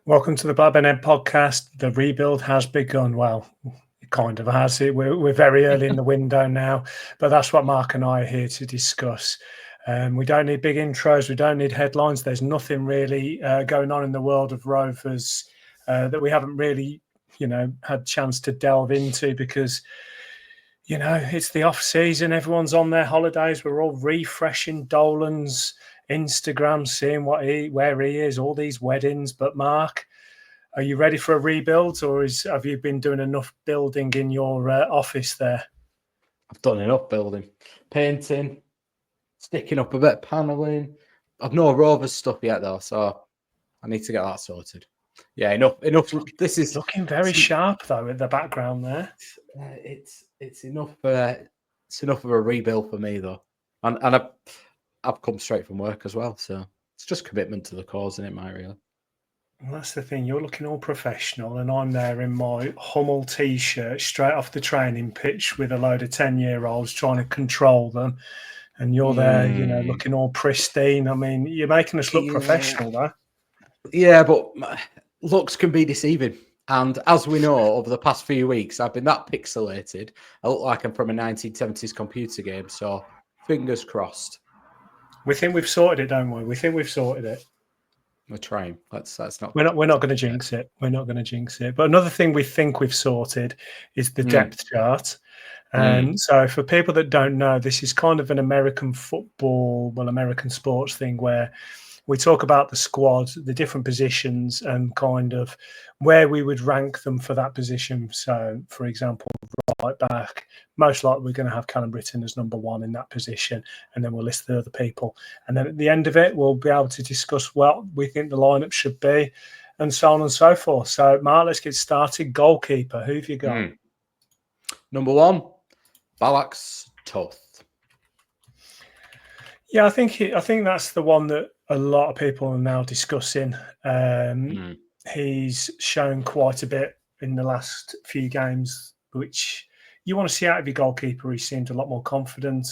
Welcome to the Blackburn End Podcast. The rebuild has begun. Well, it kind of has. We're very early in the window now, but that's what Mark and I are here to discuss. We don't need big intros. We don't need headlines. There's nothing really going on in the world of Rovers that we haven't really, had chance to delve into because, it's the off season. Everyone's on their holidays. We're all refreshing Dolan's Instagram, seeing where he is, all these weddings. But Mark, are you ready for a rebuild, or have you been doing enough building in your office there? I've done enough building, painting, sticking up a bit of panelling. I've no Rovers stuff yet though, so I need to get that sorted. Yeah, enough. This is looking very sharp though in the background there. It's enough. It's enough of a rebuild for me though, and I've come straight from work as well, so it's just commitment to the cause, isn't it, Mike, really? Well, that's the thing. You're looking all professional, and I'm there in my Hummel T-shirt, straight off the training pitch with a load of 10-year-olds trying to control them. And you're there, looking all pristine. I mean, you're making us look professional, though. Yeah, but looks can be deceiving. And as we know, over the past few weeks, I've been that pixelated. I look like I'm from a 1970s computer game. So fingers crossed. We think we've sorted it, don't we? We think we've sorted it. We're trying. That's not. We're not going to jinx it. We're not going to jinx it. But another thing we think we've sorted is the depth chart. And so for people that don't know, this is kind of an American sports thing where we talk about the squad, the different positions, and kind of where we would rank them for that position. So, for example, right back, most likely we're going to have Callum Britton as number one in that position, and then we'll list the other people. And then at the end of it, we'll be able to discuss what we think the lineup should be, and so on and so forth. So, Mark, let's get started. Goalkeeper, who have you got? Number one, Balak's Toth. Yeah, I think that's the one that a lot of people are now discussing. He's shown quite a bit in the last few games, which you want to see out of your goalkeeper. He seemed a lot more confident.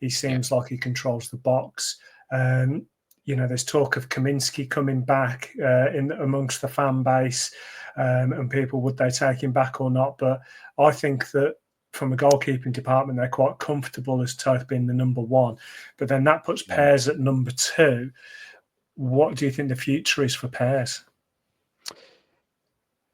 He seems like he controls the box. There's talk of Kaminsky coming back amongst the fan base, and people, would they take him back or not? But I think that from a goalkeeping department, they're quite comfortable as Toth being the number one. But then that puts Pears at number two. What do you think the future is for Pears?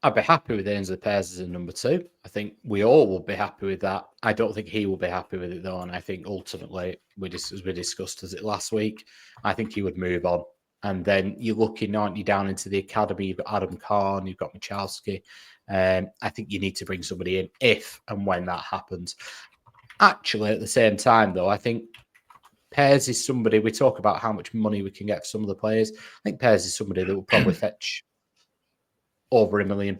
I'd be happy with Ainsley Pears as a number two. I think we all will be happy with that. I don't think he will be happy with it though, and I think ultimately, as we discussed last week, I think he would move on. And then you're looking, aren't you, down into the academy? You've got Adam Kahn, you've got Michalski. I think you need to bring somebody in if and when that happens. Actually, at the same time, though, I think Pears is somebody, we talk about how much money we can get for some of the players. I think Pears is somebody that will probably fetch over £1 million.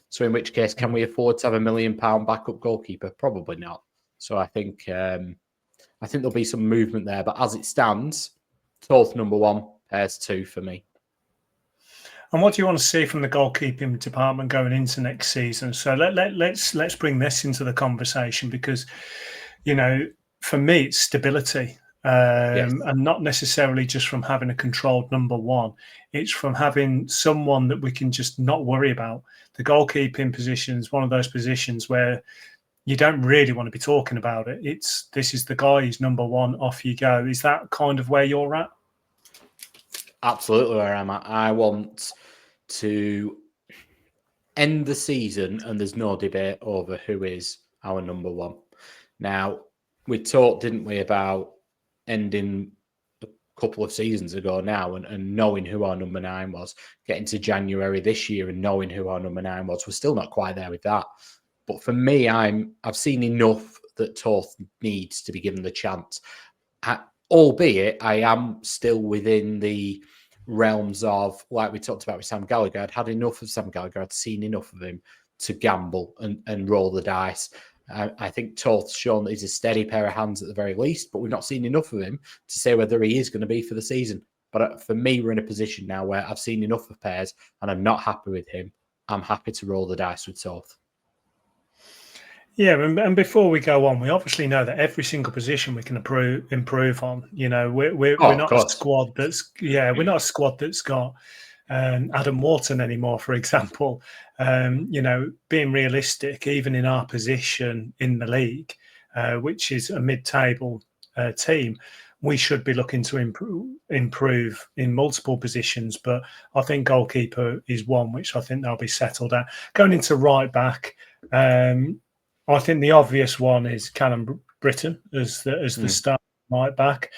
So in which case, can we afford to have £1 million backup goalkeeper? Probably not. So I think there'll be some movement there. But as it stands, Toth number one, Pears two for me. And what do you want to see from the goalkeeping department going into next season? So let's bring this into the conversation because, for me, it's stability. And not necessarily just from having a controlled number one. It's from having someone that we can just not worry about. The goalkeeping position is one of those positions where you don't really want to be talking about it. This is the guy who's number one, off you go. Is that kind of where you're at? Absolutely where I'm at. I want to end the season and there's no debate over who is our number one. Now, we talked, didn't we, about ending a couple of seasons ago now and knowing who our number 9 was, getting to January this year and knowing who our number 9 was. We're still not quite there with that. But for me, I've seen enough that Toth needs to be given the chance. Albeit, I am still within the realms of, like we talked about with Sam Gallagher, I'd had enough of Sam Gallagher. I'd seen enough of him to gamble and roll the dice. I think Toth's shown that he's a steady pair of hands at the very least, but we've not seen enough of him to say whether he is going to be for the season. But for me, we're in a position now where I've seen enough of Pears and I'm not happy with him. I'm happy to roll the dice with Toth. Yeah, and before we go on, we obviously know that every single position we can improve on. We're not a squad that's we're not a squad that's got Adam Wharton anymore, for example. Being realistic, even in our position in the league, which is a mid-table team, we should be looking to improve in multiple positions. But I think goalkeeper is one which I think they'll be settled at. Going into right back, I think the obvious one is Callum Britton as the start right back.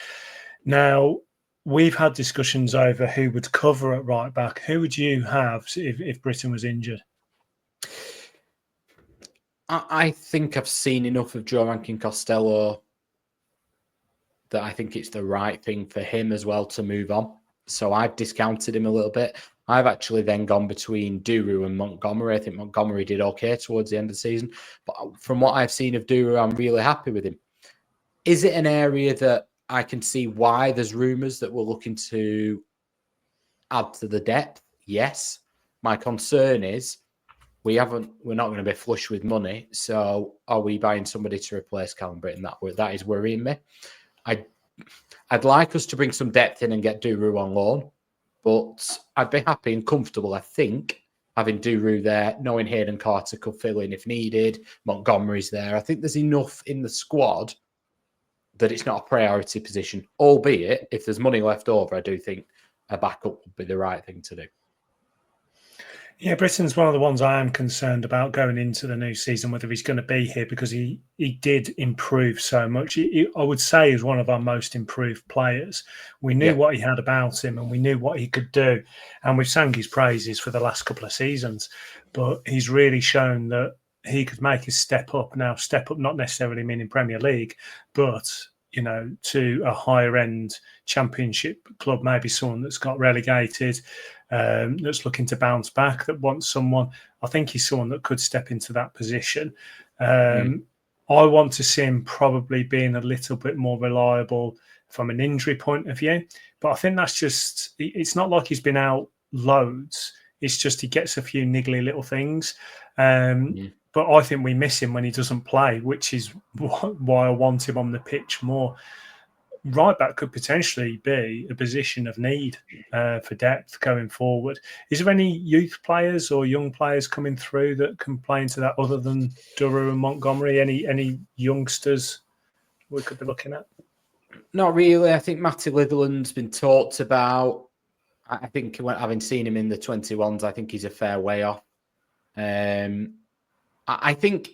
Now, we've had discussions over who would cover at right back. Who would you have if Britton was injured? I think I've seen enough of Joe Rankin Costello that I think it's the right thing for him as well to move on. So I've discounted him a little bit. I've actually then gone between Duru and Montgomery. I think Montgomery did okay towards the end of the season. But from what I've seen of Duru, I'm really happy with him. Is it an area that I can see why there's rumours that we're looking to add to the depth? Yes. My concern is we're not going to be flush with money. So are we buying somebody to replace Callum Britton? That is worrying me. I'd like us to bring some depth in and get Duru on loan, but I'd be happy and comfortable, I think, having Duru there, knowing Hayden Carter could fill in if needed. Montgomery's there. I think there's enough in the squad that it's not a priority position, albeit if there's money left over, I do think a backup would be the right thing to do. Yeah, Britton's one of the ones I am concerned about going into the new season, whether he's going to be here, because he did improve so much. I would say he's one of our most improved players. We knew what he had about him and we knew what he could do. And we've sang his praises for the last couple of seasons. But he's really shown that he could make a step up. Now, step up not necessarily meaning Premier League, but to a higher end Championship club, maybe someone that's got relegated, that's looking to bounce back, that wants someone. I think he's someone that could step into that position. I want to see him probably being a little bit more reliable from an injury point of view. But I think that's just, it's not like he's been out loads. It's just he gets a few niggly little things. But I think we miss him when he doesn't play, which is why I want him on the pitch more. Right back could potentially be a position of need for depth going forward. Is there any youth players or young players coming through that can play into that other than Duru and Montgomery? Any youngsters we could be looking at? Not really. I think Matty Litherland's been talked about. I think having seen him in the 21s, I think he's a fair way off. I think,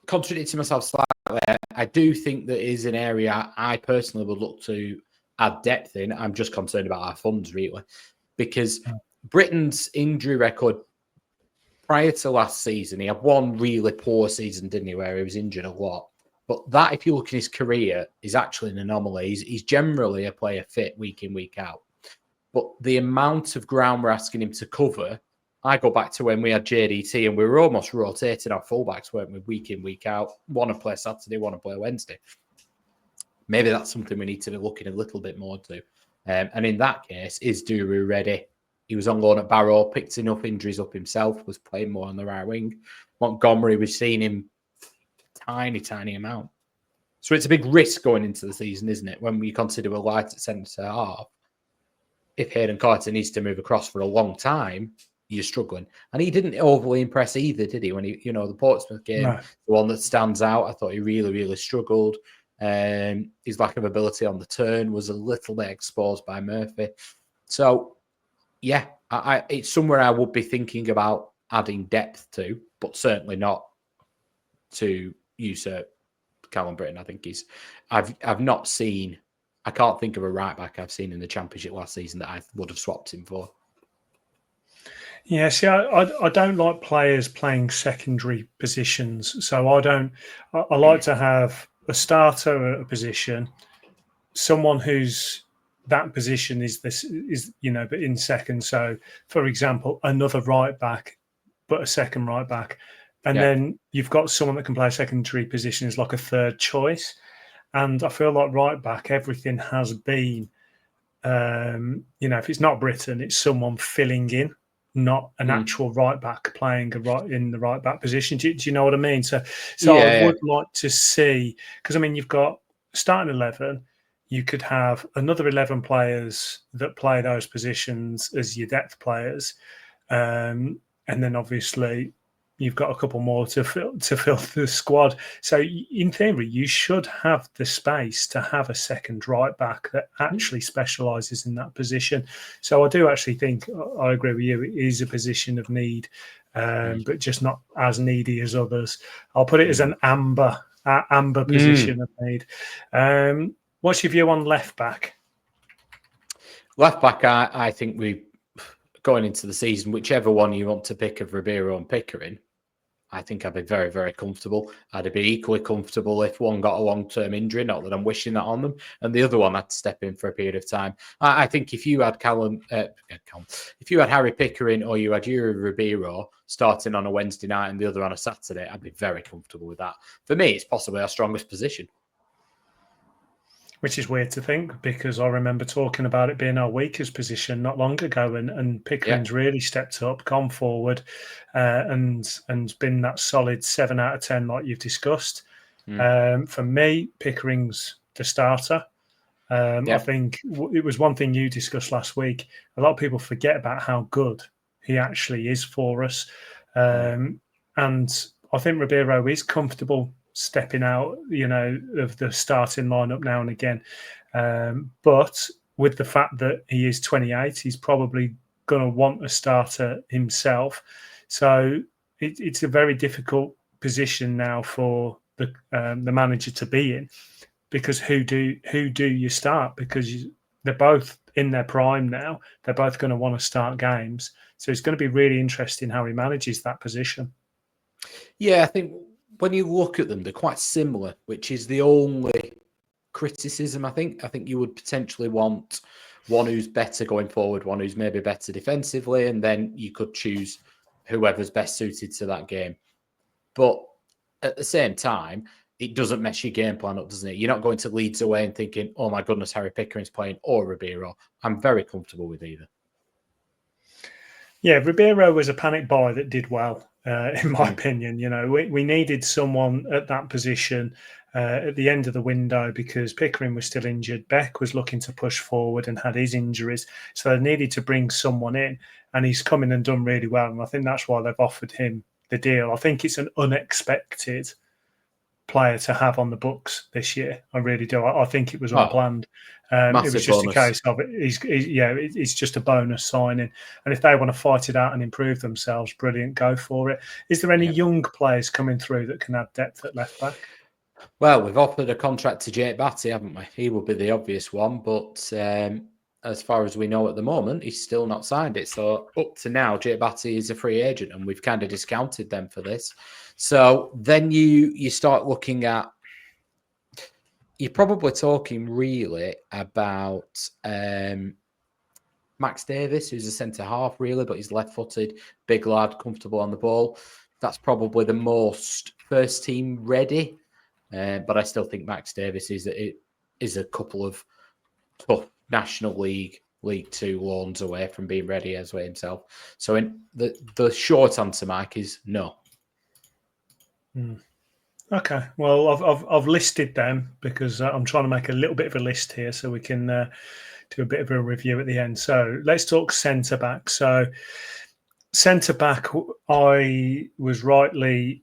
contradicting myself slightly, I do think that is an area I personally would look to add depth in. I'm just concerned about our funds, really, because Britain's injury record prior to last season, he had one really poor season, didn't he, where he was injured a lot. But that, if you look at his career, is actually an anomaly. He's generally a player fit week in, week out. But the amount of ground we're asking him to cover, I go back to when we had JDT and we were almost rotating our fullbacks, weren't we, week in, week out. Want to play Saturday, want to play Wednesday. Maybe that's something we need to be looking a little bit more to. And in that case, is Duru ready? He was on loan at Barrow, picked enough injuries up himself, was playing more on the right wing. Montgomery, we've seen him tiny amount. So it's a big risk going into the season, isn't it? When we consider we're light at centre half, if Hayden Carter needs to move across for a long time, you're struggling. And he didn't overly impress either, did he? When he, the Portsmouth game, the one that stands out, I thought he really struggled. His lack of ability on the turn was a little bit exposed by Murphy. So, yeah, it's somewhere I would be thinking about adding depth to, but certainly not to usurp Callum Britton. I think I've not seen, I can't think of a right back I've seen in the Championship last season that I would have swapped him for. Yeah, see, I don't like players playing secondary positions. So I like to have a starter at a position, someone who's that position is but in second. So, for example, another right back, but a second right back. And then you've got someone that can play a secondary position as like a third choice. And I feel like right back, everything has been, if it's not Britton, it's someone filling in, not an actual right back playing in the right back position. Do you know what I mean? So I would like to see, because I mean, you've got starting 11, you could have another 11 players that play those positions as your depth players. And then obviously you've got a couple more to fill the squad. So in theory, you should have the space to have a second right back that actually specialises in that position. So I do actually think, I agree with you, it is a position of need, but just not as needy as others. I'll put it as an amber position of need. What's your view on left back? Left back, I think we going into the season, whichever one you want to pick of Ribeiro and Pickering, I think I'd be very, very comfortable. I'd be equally comfortable if one got a long-term injury, not that I'm wishing that on them, and the other one had to step in for a period of time. I think if you had if you had Harry Pickering or you had Yuri Ribeiro starting on a Wednesday night and the other on a Saturday, I'd be very comfortable with that. For me, it's possibly our strongest position. Which is weird to think, because I remember talking about it being our weakest position not long ago, and Pickering's really stepped up, gone forward, and been that solid 7 out of 10 like you've discussed. For me, Pickering's the starter. I think it was one thing you discussed last week. A lot of people forget about how good he actually is for us. And I think Ribeiro is comfortable stepping out, of the starting lineup now and again. But with the fact that he is 28, he's probably going to want a starter himself. So it's a very difficult position now for the manager to be in, because who do you start? Because they're both in their prime now. They're both going to want to start games. So it's going to be really interesting how he manages that position. Yeah, I think when you look at them, they're quite similar, which is the only criticism, I think. I think you would potentially want one who's better going forward, one who's maybe better defensively, and then you could choose whoever's best suited to that game. But at the same time, it doesn't mess your game plan up, doesn't it? You're not going to Leeds away and thinking, oh my goodness, Harry Pickering's playing, or Ribeiro. I'm very comfortable with either. Yeah, Ribeiro was a panic buy that did well, in my opinion. We needed someone at that position at the end of the window, because Pickering was still injured. Beck was looking to push forward and had his injuries. So they needed to bring someone in, and he's come in and done really well. And I think that's why they've offered him the deal. I think it's an unexpected player to have on the books this year. I really do. I think it was unplanned. It was just bonus. A case of it. It's just a bonus signing. And if they want to fight it out and improve themselves, brilliant, go for it. Is there any young players coming through that can add depth at left back? Well, we've offered a contract to Jake Beaty, haven't we? He would be the obvious one, but as far as we know at the moment, he's still not signed it. So up to now, Jake Beaty is a free agent, and we've kind of discounted them for this. So then you start looking at, you're probably talking really about Max Davis, who's a centre-half really, but he's left-footed, big lad, comfortable on the ball. That's probably the most first-team ready. But I still think Max Davis is a couple of tough National League 2 loans away from being ready as well himself. So in the short answer, Mike, is no. Okay, well, I've listed them because I'm trying to make a little bit of a list here so we can do a bit of a review at the end. So let's talk centre back. So centre back, I was rightly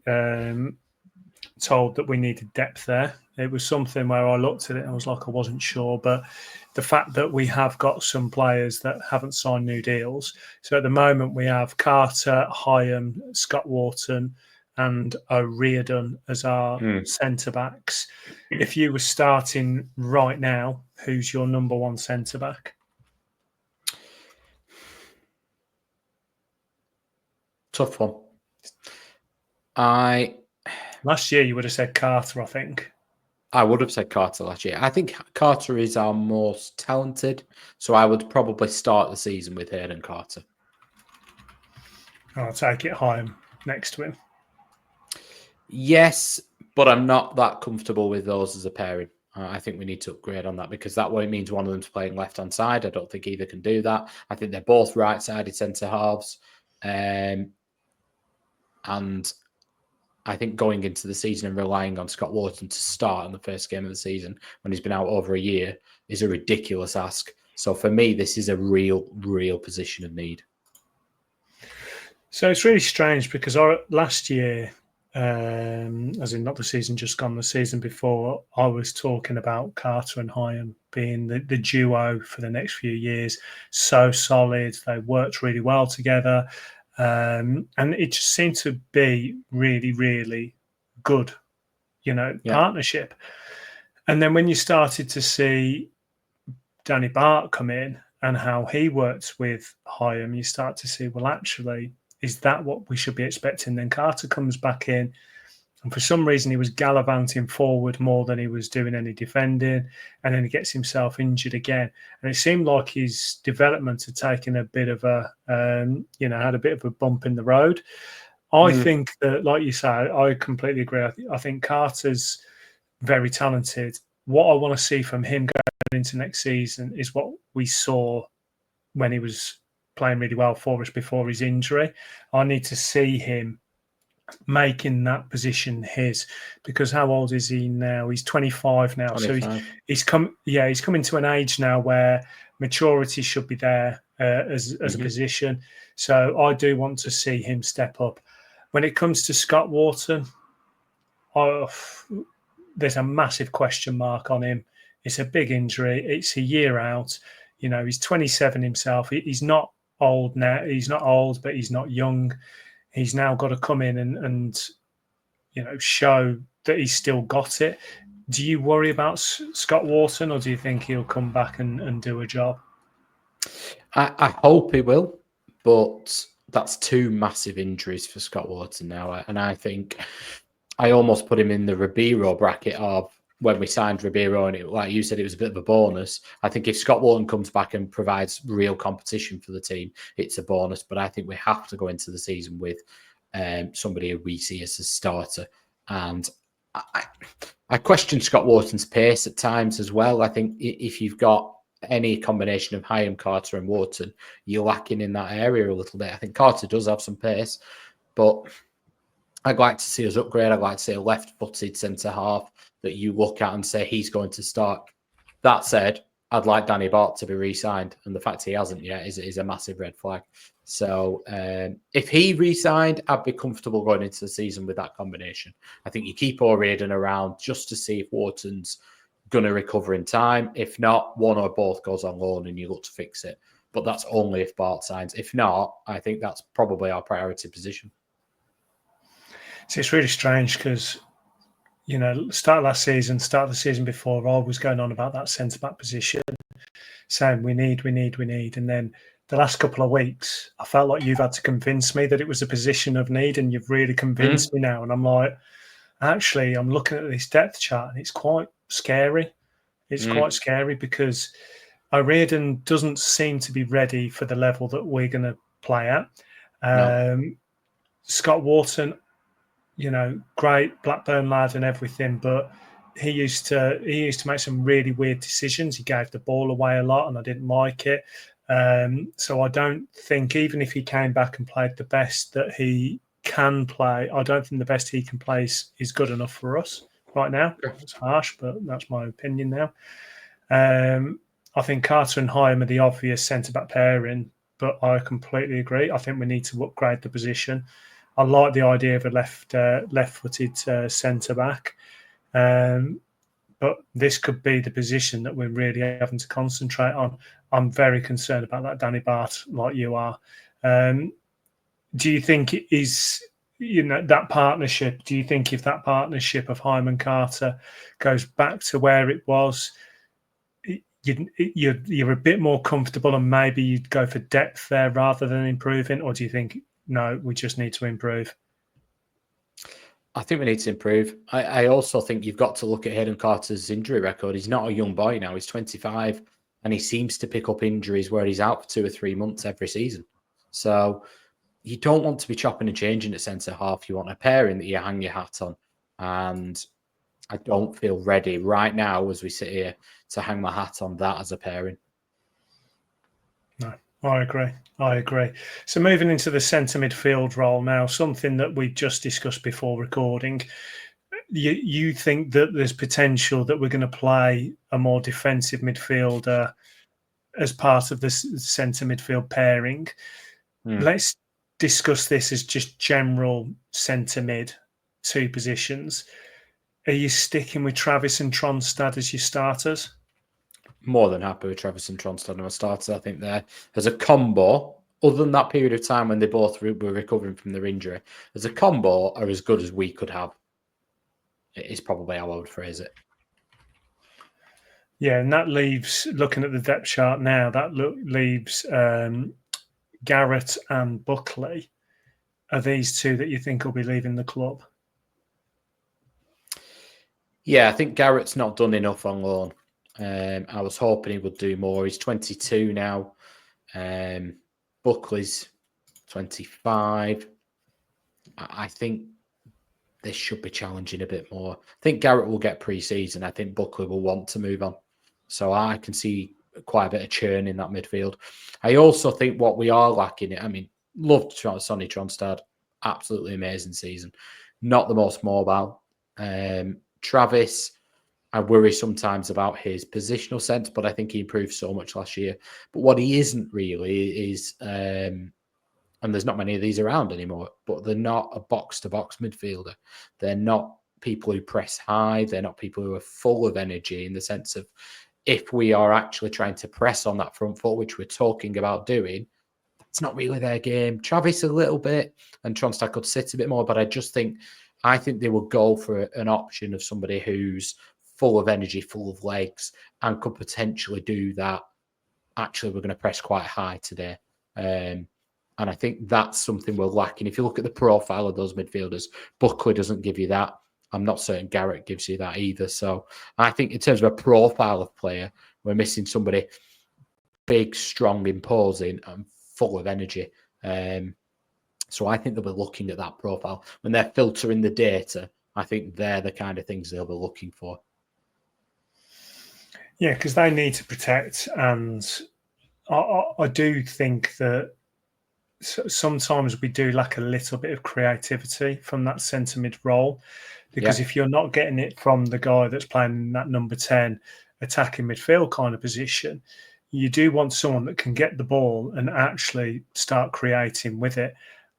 told that we needed depth there. It was something where I looked at it and I was like, I wasn't sure, but the fact that we have got some players that haven't signed new deals. So at the moment we have Carter, Hyam, Scott Wharton and O'Riordan as our centre backs. If you were starting right now, who's your number one centre back? Tough one. Last year you would have said Carter, I think. I would have said Carter last year. I think Carter is our most talented, so I would probably start the season with Hayden Carter. I'll take it Hyam next to him. Yes, but I'm not that comfortable with those as a pairing. I think we need to upgrade on that, because that way it means one of them's playing left-hand side. I don't think either can do that. I think they're both right-sided centre-halves. And I think going into the season and relying on Scott Wharton to start in the first game of the season when he's been out over a year is a ridiculous ask. So for me, this is a real position of need. So it's really strange because last year, as in not the season just gone, the season before, I was talking about Carter and Hyam being the duo for the next few years. So solid. They worked really well together. And it just seemed to be really good, partnership. And then when you started to see Danny Bart come in and how he worked with Hyam, you start to see, well, actually, is that what we should be expecting? Then Carter comes back in, and for some reason he was gallivanting forward more than he was doing any defending, and then he gets himself injured again. And it seemed like his development had taken a bit of a, had a bit of a bump in the road. I think that, like you say, I completely agree. I think Carter's very talented. What I want to see from him going into next season is what we saw when he was playing really well for us before his injury. I need to see him making that position his, because how old is he now? He's 25 now. 25. So he's coming to an age now where maturity should be there as a position. So I do want to see him step up. When it comes to Scott Wharton, there's a massive question mark on him. It's a big injury. It's a year out. He's 27 himself. He's not old now. He's not old, but he's not young. He's now got to come in and show that he's still got it. Do you worry about Scott Wharton, or do you think he'll come back and do a job? I hope he will, but that's two massive injuries for Scott Wharton now. And I think I almost put him in the Ribeiro bracket of when we signed Ribeiro, and like you said, it was a bit of a bonus. I think if Scott Wharton comes back and provides real competition for the team, it's a bonus. But I think we have to go into the season with somebody who we see as a starter. And I question Scott Wharton's pace at times as well. I think if you've got any combination of Hyam, Carter and Wharton, you're lacking in that area a little bit. I think Carter does have some pace, but I'd like to see us upgrade. I'd like to see a left-footed centre-half that you look at and say he's going to start. That said, I'd like Danny Bart to be re-signed, and the fact he hasn't yet is a massive red flag. So if he re-signed, I'd be comfortable going into the season with that combination. I think you keep O'Riordan around just to see if Wharton's going to recover in time. If not, one or both goes on loan and you look to fix it. But that's only if Bart signs. If not, I think that's probably our priority position. So it's really strange because, start of the season before, I was going on about that centre-back position, saying we need. And then the last couple of weeks, I felt like you've had to convince me that it was a position of need, and you've really convinced me now. And I'm like, actually, I'm looking at this depth chart, and it's quite scary. It's quite scary because O'Riordan doesn't seem to be ready for the level that we're going to play at. No. Scott Wharton, great Blackburn lad and everything, but he used to make some really weird decisions. He gave the ball away a lot, and I didn't like it. So I don't think, even if he came back and played the best that he can play, I don't think the best he can play is good enough for us right now. It's harsh, but that's my opinion now. I think Carter and Hyam are the obvious centre-back pairing, but I completely agree. I think we need to upgrade the position. I like the idea of a left-footed centre-back, but this could be the position that we're really having to concentrate on. I'm very concerned about that Danny Bart, like you are. Do you think it is, that partnership? Do you think if that partnership of Hyam and Carter goes back to where it was, you're a bit more comfortable and maybe you'd go for depth there rather than improving? Or do you think, no, we just need to improve? I think we need to improve. I also think you've got to look at Hayden Carter's injury record. He's not a young boy now. He's 25, and he seems to pick up injuries where he's out for 2 or 3 months every season. So you don't want to be chopping and changing at centre-half. You want a pairing that you hang your hat on. And I don't feel ready right now as we sit here to hang my hat on that as a pairing. No, I agree. So moving into the centre midfield role now, something that we just discussed before recording. You think that there's potential that we're going to play a more defensive midfielder as part of this centre midfield pairing. Let's discuss this as just general centre mid, two positions. Are you sticking with Travis and Tronstad as your starters? More than happy with Travis and Tronstad as starters. I think there as a combo, other than that period of time when they both were recovering from their injury, as a combo are as good as we could have. It is probably how I would phrase it. Yeah, and that leaves, looking at the depth chart now, that leaves Garrett and Buckley. Are these two that you think will be leaving the club? Yeah, I think Garrett's not done enough on loan. I was hoping he would do more. He's 22 now. Buckley's 25. I think they should be challenging a bit more. I think Garrett will get pre-season. I think Buckley will want to move on. So I can see quite a bit of churn in that midfield. I also think what we are lacking, I mean, loved Sonny Tronstad. Absolutely amazing season. Not the most mobile. Travis, I worry sometimes about his positional sense, but I think he improved so much last year. But what he isn't really is, and there's not many of these around anymore, but they're not a box-to-box midfielder. They're not people who press high. They're not people who are full of energy in the sense of if we are actually trying to press on that front foot, which we're talking about doing, that's not really their game. Travis a little bit, and Tronstad could sit a bit more, but I think they will go for an option of somebody who's full of energy, full of legs, and could potentially do that. Actually, we're going to press quite high today. And I think that's something we're lacking. If you look at the profile of those midfielders, Buckley doesn't give you that. I'm not certain Garrett gives you that either. So I think in terms of a profile of player, we're missing somebody big, strong, imposing, and full of energy. So I think they'll be looking at that profile. When they're filtering the data, I think they're the kind of things they'll be looking for. Yeah, because they need to protect. And I do think that sometimes we do lack a little bit of creativity from that centre mid role. Because if you're not getting it from the guy that's playing that number 10 attacking midfield kind of position, you do want someone that can get the ball and actually start creating with it.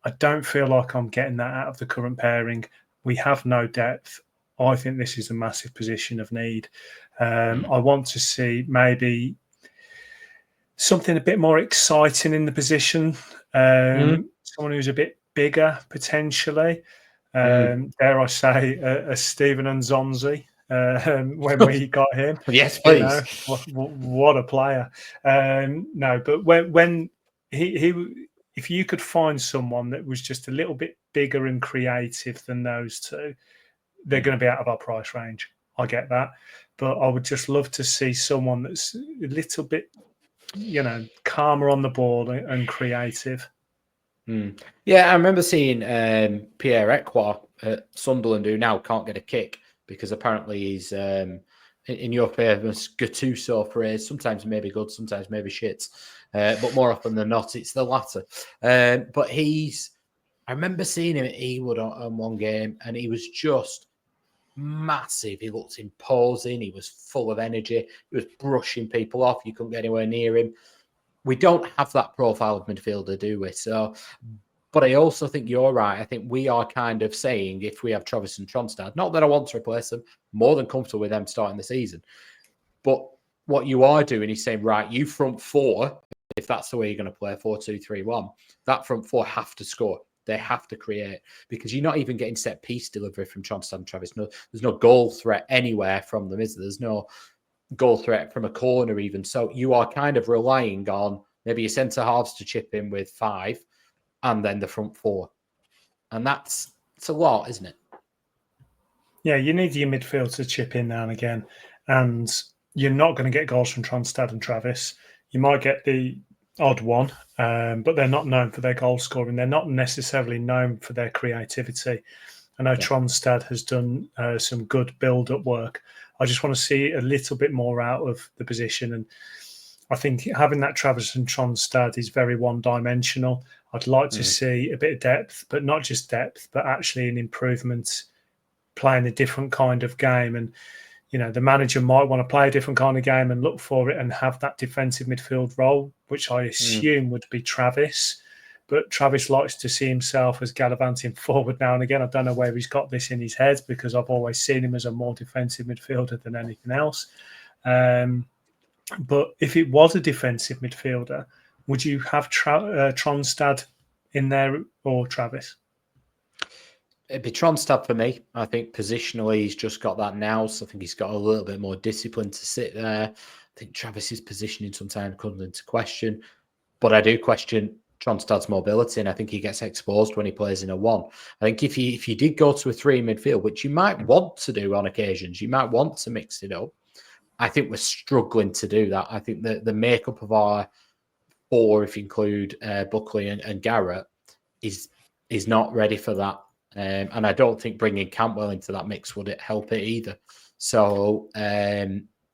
I don't feel like I'm getting that out of the current pairing. We have no depth. I think this is a massive position of need. I want to see maybe something a bit more exciting in the position. Someone who's a bit bigger, potentially. Dare I say, a Steven Nzonzi when we got him. Yes, please. You know, what a player. No, but when he if you could find someone that was just a little bit bigger and creative than those two, they're going to be out of our price range. I get that. But I would just love to see someone that's a little bit, calmer on the ball and creative. Yeah, I remember seeing Pierre Ekwa at Sunderland, who now can't get a kick because apparently he's, in your famous Gattuso phrase, sometimes maybe good, sometimes maybe shit, but more often than not, it's the latter. But I remember seeing him at Ewood on one game, and he was just massive. He looked imposing. He was full of energy. He was brushing people off. You couldn't get anywhere near him. We don't have that profile of midfielder, do we? So, but I also think you're right. I think we are kind of saying if we have Travis and Tronstad, not that I want to replace them, more than comfortable with them starting the season. But what you are doing is saying, right, you front four, if that's the way you're going to play 4-2-3-1, that front four have to score. They have to create because you're not even getting set piece delivery from Tronstad and Travis. No, there's no goal threat anywhere from them, is there? There's no goal threat from a corner even. So you are kind of relying on maybe your centre halves to chip in with 5 and then the front 4. And it's a lot, isn't it? Yeah, you need your midfield to chip in now and again. And you're not going to get goals from Tronstad and Travis. You might get the odd one, but they're not known for their goal scoring. They're not necessarily known for their creativity. I know Tronstad has done some good build-up work. I just want to see a little bit more out of the position. And I think having that Travis and Tronstad is very one-dimensional. I'd like to see a bit of depth, but not just depth, but actually an improvement, playing a different kind of game. And, you know, the manager might want to play a different kind of game and look for it and have that defensive midfield role, which I assume would be Travis. But Travis likes to see himself as gallivanting forward now and again. I don't know where he's got this in his head, because I've always seen him as a more defensive midfielder than anything else. But if it was a defensive midfielder, would you have Tronstad in there or Travis? It'd be Tronstad for me. I think positionally he's just got that now, so I think he's got a little bit more discipline to sit there. I think Travis's positioning sometimes comes into question, but I do question Tronstad's mobility, and I think he gets exposed when he plays in a 1. I think if you did go to a 3 midfield, which you might want to do on occasions, you might want to mix it up. I think we're struggling to do that. I think that the makeup of our 4, if you include Buckley and Garrett, is not ready for that. And I don't think bringing Cantwell into that mix would help it either. So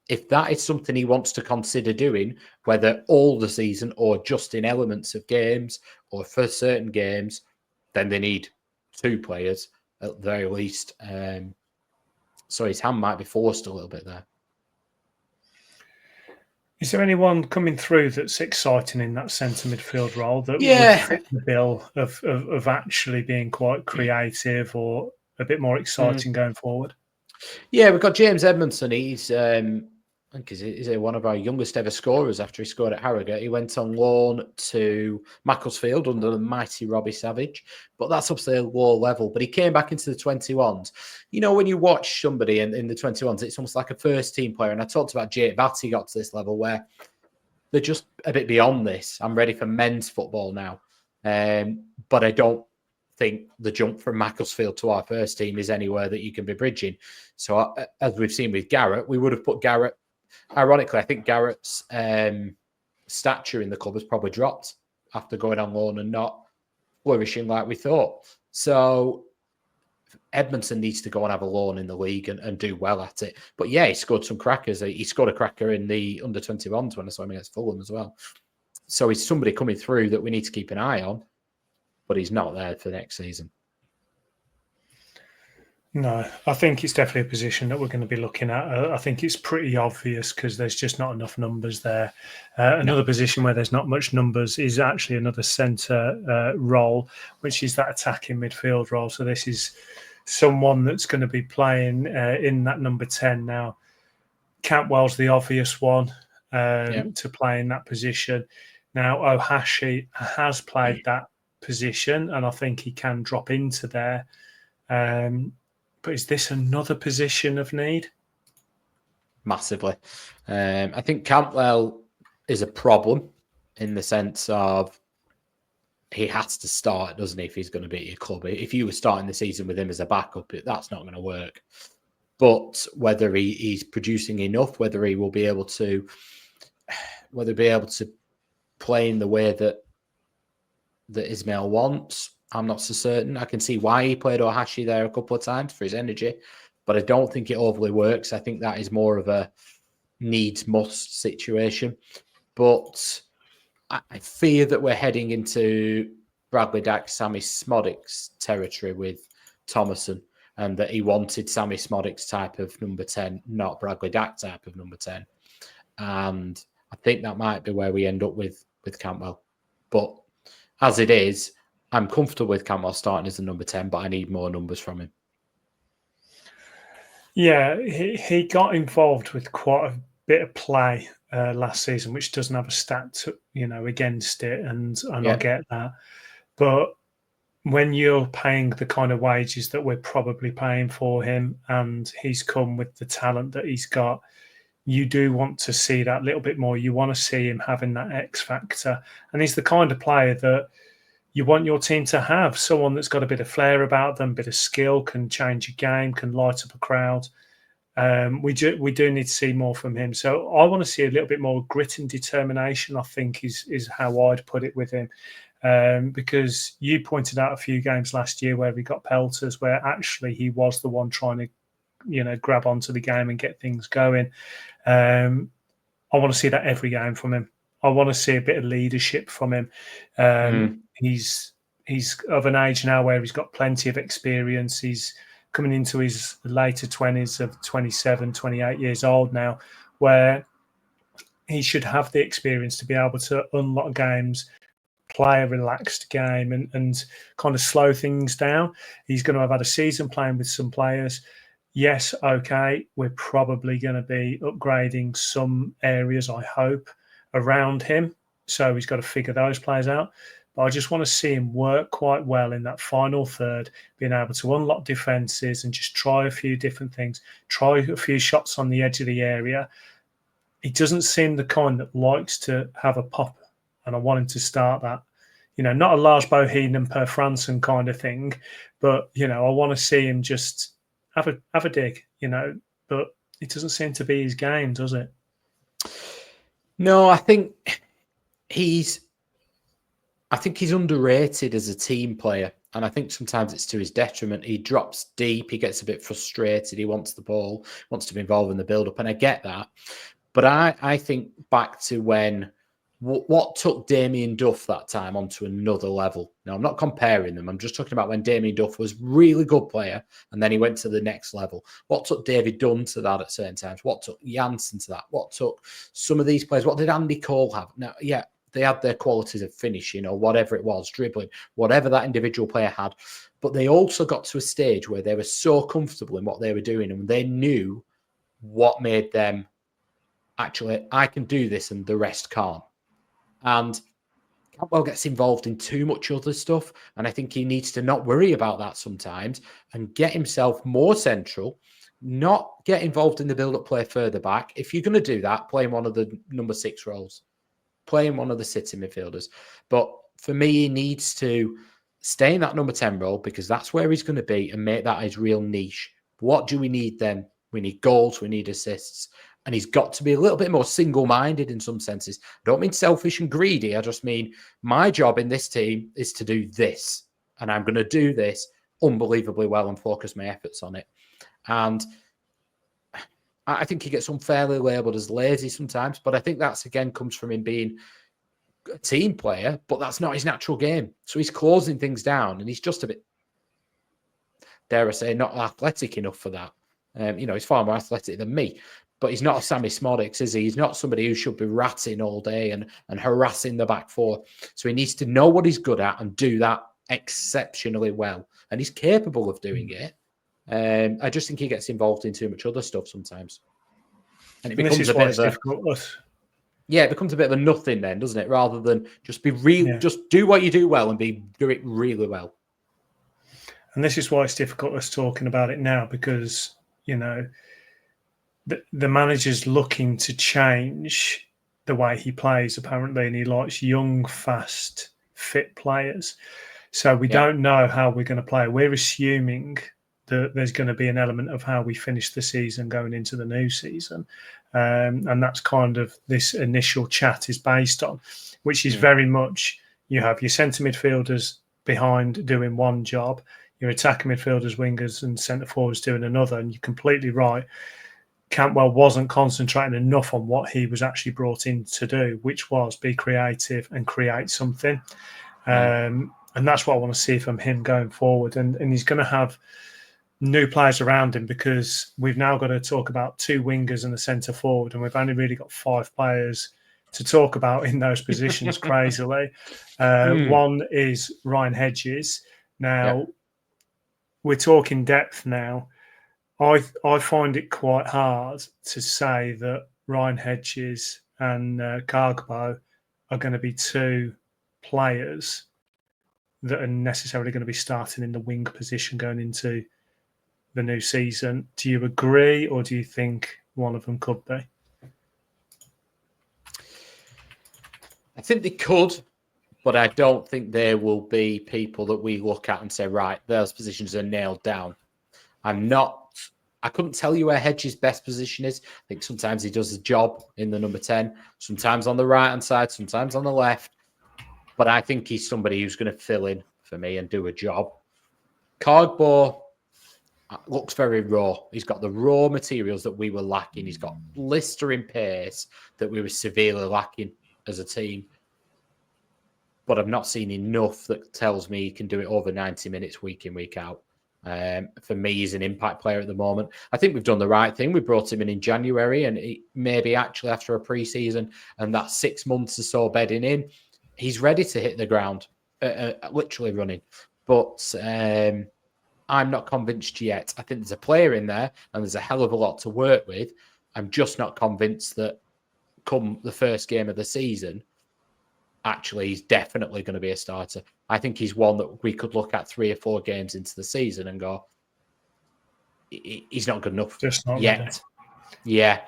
if that is something he wants to consider doing, whether all the season or just in elements of games or for certain games, then they need 2 players at the very least. So his hand might be forced a little bit there. Is there anyone coming through that's exciting in that centre midfield role that would fit the bill of actually being quite creative or a bit more exciting going forward? Yeah, we've got James Edmondson. He's I think he's one of our youngest ever scorers after he scored at Harrogate. He went on loan to Macclesfield under the mighty Robbie Savage, but that's obviously a low level. But he came back into the 21s. You know, when you watch somebody in the 21s, it's almost like a first team player. And I talked about Jake Beaty got to this level where they're just a bit beyond this. I'm ready for men's football now. But I don't think the jump from Macclesfield to our first team is anywhere that you can be bridging. So as we've seen with Garrett, we would have put Garrett. Ironically, I think Garrett's stature in the club has probably dropped after going on loan and not flourishing like we thought. So Edmondson needs to go and have a loan in the league and do well at it. But yeah, he scored some crackers. He scored a cracker in the under-21s when I saw him against Fulham as well. So he's somebody coming through that we need to keep an eye on, but he's not there for next season. No, I think it's definitely a position that we're going to be looking at. I think it's pretty obvious because there's just not enough numbers there. Another position where there's not much numbers is actually another centre role, which is that attacking midfield role. So this is someone that's going to be playing in that number 10 now. Cantwell's the obvious one to play in that position. Now, Ohashi has played that position, and I think he can drop into there. But is this another position of need? Massively. I think Cantwell is a problem in the sense of he has to start, doesn't he, if he's going to be at your club. If you were starting the season with him as a backup, that's not going to work. But whether he's producing enough, whether he will be able to play in the way that Ismail wants, I'm not so certain. I can see why he played Ohashi there a couple of times for his energy, but I don't think it overly works. I think that is more of a needs-must situation. But I fear that we're heading into Bradley Dack, Sammy Smodick's territory with Thomason, and that he wanted Sammy Smodick's type of number 10, not Bradley Dack type of number 10. And I think that might be where we end up with Cantwell. But as it is, I'm comfortable with Cantwell starting as the number 10, but I need more numbers from him. Yeah, he got involved with quite a bit of play last season, which doesn't have a stat, against it, and I get that. But when you're paying the kind of wages that we're probably paying for him, and he's come with the talent that he's got, you do want to see that little bit more. You want to see him having that X factor, and he's the kind of player that you want your team to have, someone that's got a bit of flair about them, a bit of skill, can change a game, can light up a crowd. We do need to see more from him. So I want to see a little bit more grit and determination, I think, is how I'd put it with him. Because you pointed out a few games last year where he got pelters, where actually he was the one trying to, grab onto the game and get things going. I want to see that every game from him. I want to see a bit of leadership from him. He's of an age now where he's got plenty of experience. He's coming into his later 20s of 27, 28 years old now, where he should have the experience to be able to unlock games, play a relaxed game and kind of slow things down. He's going to have had a season playing with some players. Yes, okay, we're probably going to be upgrading some areas, I hope, around him. So he's got to figure those players out. But I just want to see him work quite well in that final third, being able to unlock defences and just try a few different things, try a few shots on the edge of the area. He doesn't seem the kind that likes to have a pop, and I want him to start that. Not a Lars Bohinen per Franson kind of thing, but, I want to see him just have a dig, but it doesn't seem to be his game, does it? No, I think he's underrated as a team player. And I think sometimes it's to his detriment. He drops deep. He gets a bit frustrated. He wants the ball, wants to be involved in the build-up. And I get that. But I think back to when what took Damien Duff that time onto another level. Now, I'm not comparing them. I'm just talking about when Damien Duff was a really good player and then he went to the next level. What took David Dunn to that at certain times? What took Janssen to that? What took some of these players? What did Andy Cole have? Now, yeah, they had their qualities of finishing or whatever it was, dribbling, whatever that individual player had. But they also got to a stage where they were so comfortable in what they were doing and they knew what made them actually, I can do this and the rest can't. And Campbell gets involved in too much other stuff. And I think he needs to not worry about that sometimes and get himself more central, not get involved in the build-up play further back. If you're going to do that, play in one of the number 6 roles, play in one of the sitting midfielders. But for me, he needs to stay in that number 10 role because that's where he's going to be and make that his real niche. What do we need then? We need goals, we need assists. And he's got to be a little bit more single-minded in some senses. I don't mean selfish and greedy. I just mean my job in this team is to do this. And I'm going to do this unbelievably well and focus my efforts on it. And I think he gets unfairly labelled as lazy sometimes. But I think that's, again, comes from him being a team player. But that's not his natural game. So he's closing things down. And he's just a bit, dare I say, not athletic enough for that. He's far more athletic than me. But he's not a Sammy Smodics, is he? He's not somebody who should be ratting all day and harassing the back four. So he needs to know what he's good at and do that exceptionally well. And he's capable of doing it. I just think he gets involved in too much other stuff sometimes. And it becomes a bit of a difficult. Yeah, it becomes a bit of a nothing then, doesn't it? Rather than just be real, just do what you do well and do it really well. And this is why it's difficult us talking about it now because, the manager's looking to change the way he plays, apparently, and he likes young, fast, fit players. So we don't know how we're going to play. We're assuming that there's going to be an element of how we finish the season going into the new season. And that's kind of this initial chat is based on, which is very much you have your centre midfielders behind doing one job, your attacking midfielders, wingers and centre forwards doing another. And you're completely right. Campbell wasn't concentrating enough on what he was actually brought in to do, which was be creative and create something. And that's what I want to see from him going forward. And he's going to have new players around him because we've now got to talk about 2 wingers and a centre forward, and we've only really got 5 players to talk about in those positions, crazily. One is Ryan Hedges. Now, we're talking depth now. I find it quite hard to say that Ryan Hedges and Cargbo are going to be 2 players that are necessarily going to be starting in the wing position going into the new season. Do you agree, or do you think one of them could be? I think they could, but I don't think there will be people that we look at and say, right, those positions are nailed down. I couldn't tell you where Hedges' best position is. I think sometimes he does a job in the number 10, sometimes on the right-hand side, sometimes on the left. But I think he's somebody who's going to fill in for me and do a job. Cargbo, looks very raw. He's got the raw materials that we were lacking. He's got blistering pace that we were severely lacking as a team. But I've not seen enough that tells me he can do it over 90 minutes week in, week out. For me, he's an impact player at the moment. I think we've done the right thing. We brought him in January, and maybe actually after a pre-season and that 6 months or so bedding in, he's ready to hit the ground, literally running. But I'm not convinced yet. I think there's a player in there and there's a hell of a lot to work with. I'm just not convinced that come the first game of the season, actually, he's definitely going to be a starter. I think he's one that we could look at 3 or 4 games into the season and go, he's not good enough just not yet. ready. Yeah.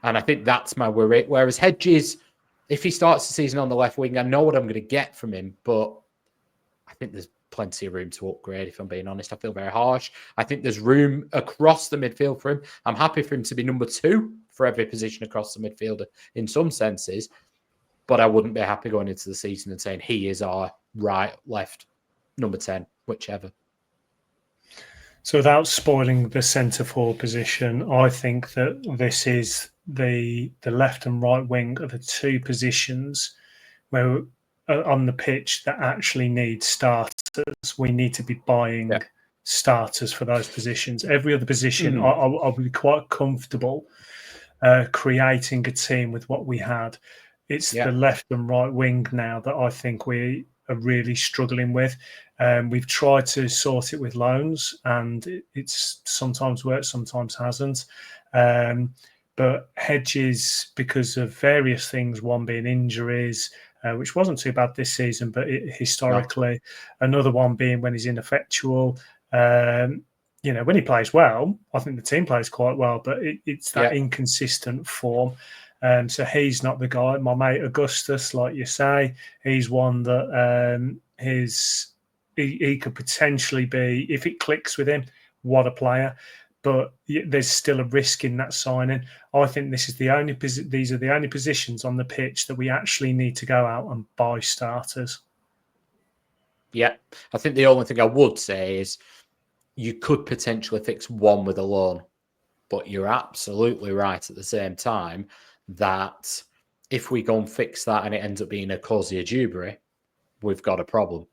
And I think that's my worry. Whereas Hedges, if he starts the season on the left wing, I know what I'm going to get from him, but I think there's plenty of room to upgrade, if I'm being honest. I feel very harsh. I think there's room across the midfield for him. I'm happy for him to be number 2 for every position across the midfield in some senses, but I wouldn't be happy going into the season and saying he is our right, left, number 10, whichever. So without spoiling the centre forward position, I think that this is the left and right wing are the 2 positions where on the pitch that actually need starters. We need to be buying starters for those positions. Every other position, I'll be quite comfortable creating a team with what we had. It's the left and right wing now that I think we are really struggling with. We've tried to sort it with loans, and it's sometimes worked, sometimes hasn't. But Hedges, because of various things, one being injuries, which wasn't too bad this season, but historically, another one being when he's ineffectual. When he plays well, I think the team plays quite well, but it's that inconsistent form. So he's not the guy. My mate Augustus, like you say, he's one that he could potentially be, if it clicks with him, what a player. But there's still a risk in that signing. I think these are the only positions on the pitch that we actually need to go out and buy starters. Yeah, I think the only thing I would say is you could potentially fix one with a loan, but you're absolutely right at the same time that if we go and fix that and it ends up being a Cozier Dewberry, we've got a problem.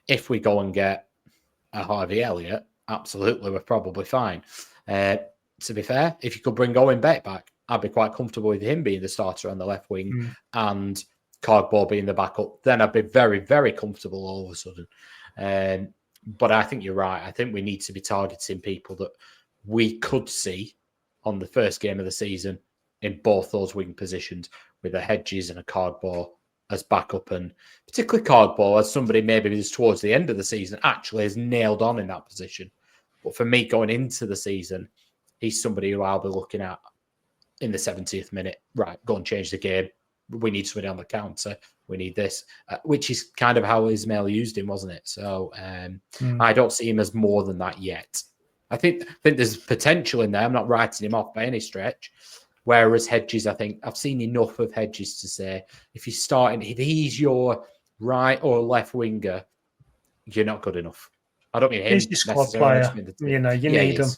If we go and get a Harvey Elliott, absolutely, we're probably fine. To be fair, if you could bring Owen Beck back, I'd be quite comfortable with him being the starter on the left wing and Cardboard being the backup. Then I'd be very, very comfortable all of a sudden. But I think you're right. I think we need to be targeting people that we could see on the first game of the season in both those wing positions with a Hedges and a Cardboard as backup, and particularly Cardboard as somebody maybe is towards the end of the season actually is nailed on in that position. But for me, going into the season, he's somebody who I'll be looking at in the 70th minute. Right, go and change the game. We need somebody on the counter. We need this, which is kind of how Ismail used him, wasn't it? So I don't see him as more than that yet. I think there's potential in there. I'm not writing him off by any stretch. Whereas Hedges, I think I've seen enough of Hedges to say if he's your right or left winger, you're not good enough. I don't mean him. He's your squad player. You need them.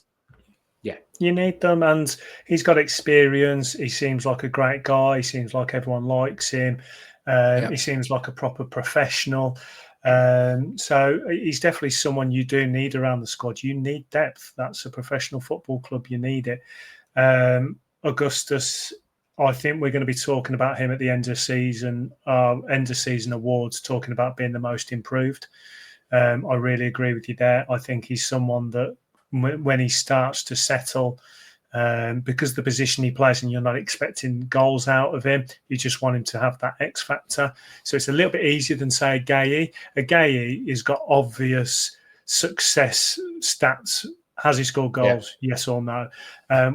Yeah. You need them, and he's got experience. He seems like a great guy. He seems like everyone likes him. He seems like a proper professional. So he's definitely someone you do need around the squad. You need depth. That's a professional football club. You need it. Augustus, I think we're going to be talking about him at the end of season awards, talking about being the most improved. I really agree with you there. I think he's someone that when he starts to settle, because the position he plays and you're not expecting goals out of him, you just want him to have that X factor. So it's a little bit easier than, say, a Gay has got obvious success stats. Has he scored goals? Yeah. Yes or no?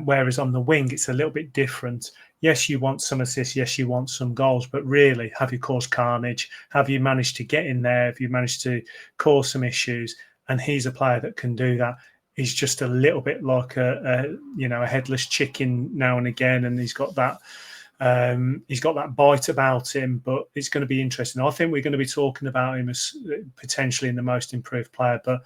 Whereas on the wing, it's a little bit different. Yes, you want some assists. Yes, you want some goals. But really, have you caused carnage? Have you managed to get in there? Have you managed to cause some issues? And he's a player that can do that. He's just a little bit like a headless chicken now and again, and he's got that bite about him. But it's going to be interesting. I think we're going to be talking about him as potentially in the most improved player. But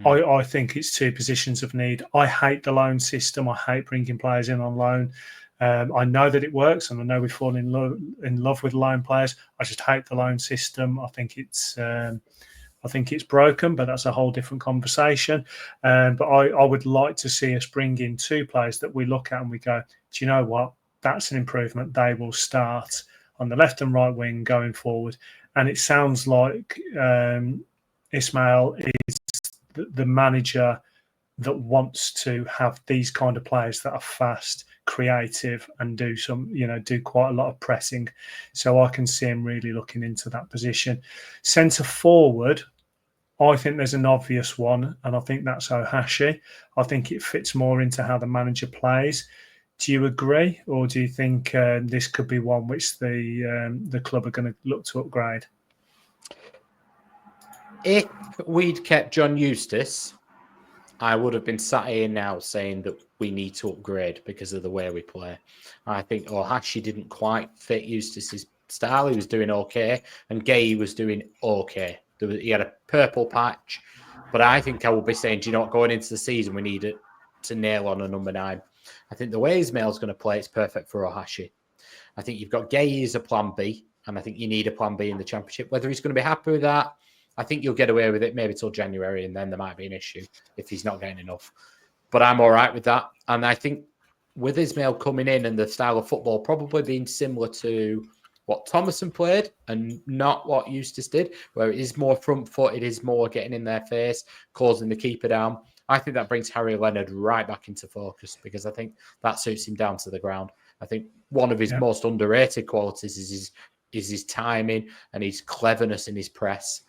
I think it's two positions of need. I hate the loan system. I hate bringing players in on loan. I know that it works, and I know we fall in love with loan players. I just hate the loan system. I think it's broken, but that's a whole different conversation. But I would like to see us bring in two players that we look at and we go, do you know what? That's an improvement. They will start on the left and right wing going forward. And it sounds like Ismail is the manager that wants to have these kind of players that are fast, creative, and do quite a lot of pressing. So I can see him really looking into that position. Centre forward, I think there's an obvious one, and I think that's Ohashi. I think it fits more into how the manager plays. Do you agree, or do you think this could be one which the club are going to look to upgrade? If we'd kept John Eustace, I would have been sat here now saying that we need to upgrade because of the way we play. I think Ohashi didn't quite fit Eustace's style. He was doing okay, and Gay was doing okay. He had a purple patch, but I think I will be saying, do you know what, going into the season, we need it to nail on a number 9. I think the way Ismail's going to play, it's perfect for Ohashi. I think you've got Gay as a plan B, and I think you need a plan B in the Championship. Whether he's going to be happy with that, I think you'll get away with it maybe till January, and then there might be an issue if he's not getting enough. But I'm all right with that. And I think with Ismail coming in and the style of football probably being similar to what Thomason played and not what Eustace did, where it is more front foot, it is more getting in their face, closing the keeper down. I think that brings Harry Leonard right back into focus because I think that suits him down to the ground. I think one of his most underrated qualities is his timing and his cleverness in his press.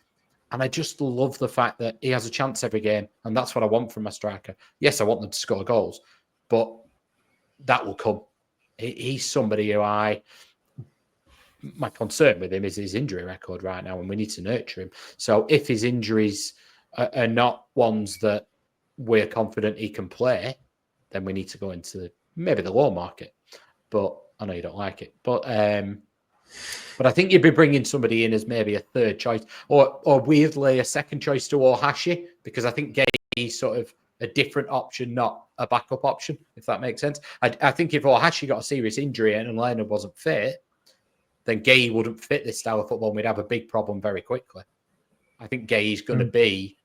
And I just love the fact that he has a chance every game. And that's what I want from my striker. Yes, I want them to score goals, but that will come. He's somebody who my concern with him is his injury record right now, and we need to nurture him. So if his injuries are not ones that we're confident he can play, then we need to go into maybe the low market. But I know you don't like it. But I think you'd be bringing somebody in as maybe a third choice or weirdly a second choice to Ohashi, because I think Gay is sort of a different option, not a backup option, if that makes sense. I think if Ohashi got a serious injury and Leonard wasn't fit, then Gay wouldn't fit this style of football and we'd have a big problem very quickly. I think Gay is going to be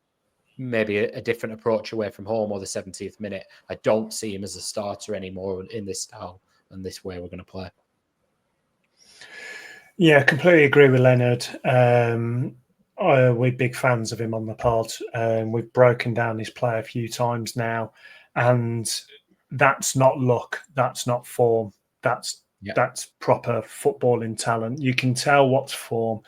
maybe a different approach away from home or the 70th minute. I don't see him as a starter anymore in this style and this way we're going to play. Yeah, completely agree with Leonard. We're big fans of him on the pod. We've broken down his play a few times now, and that's not luck. That's not form. That's proper footballing talent. You can tell what's form.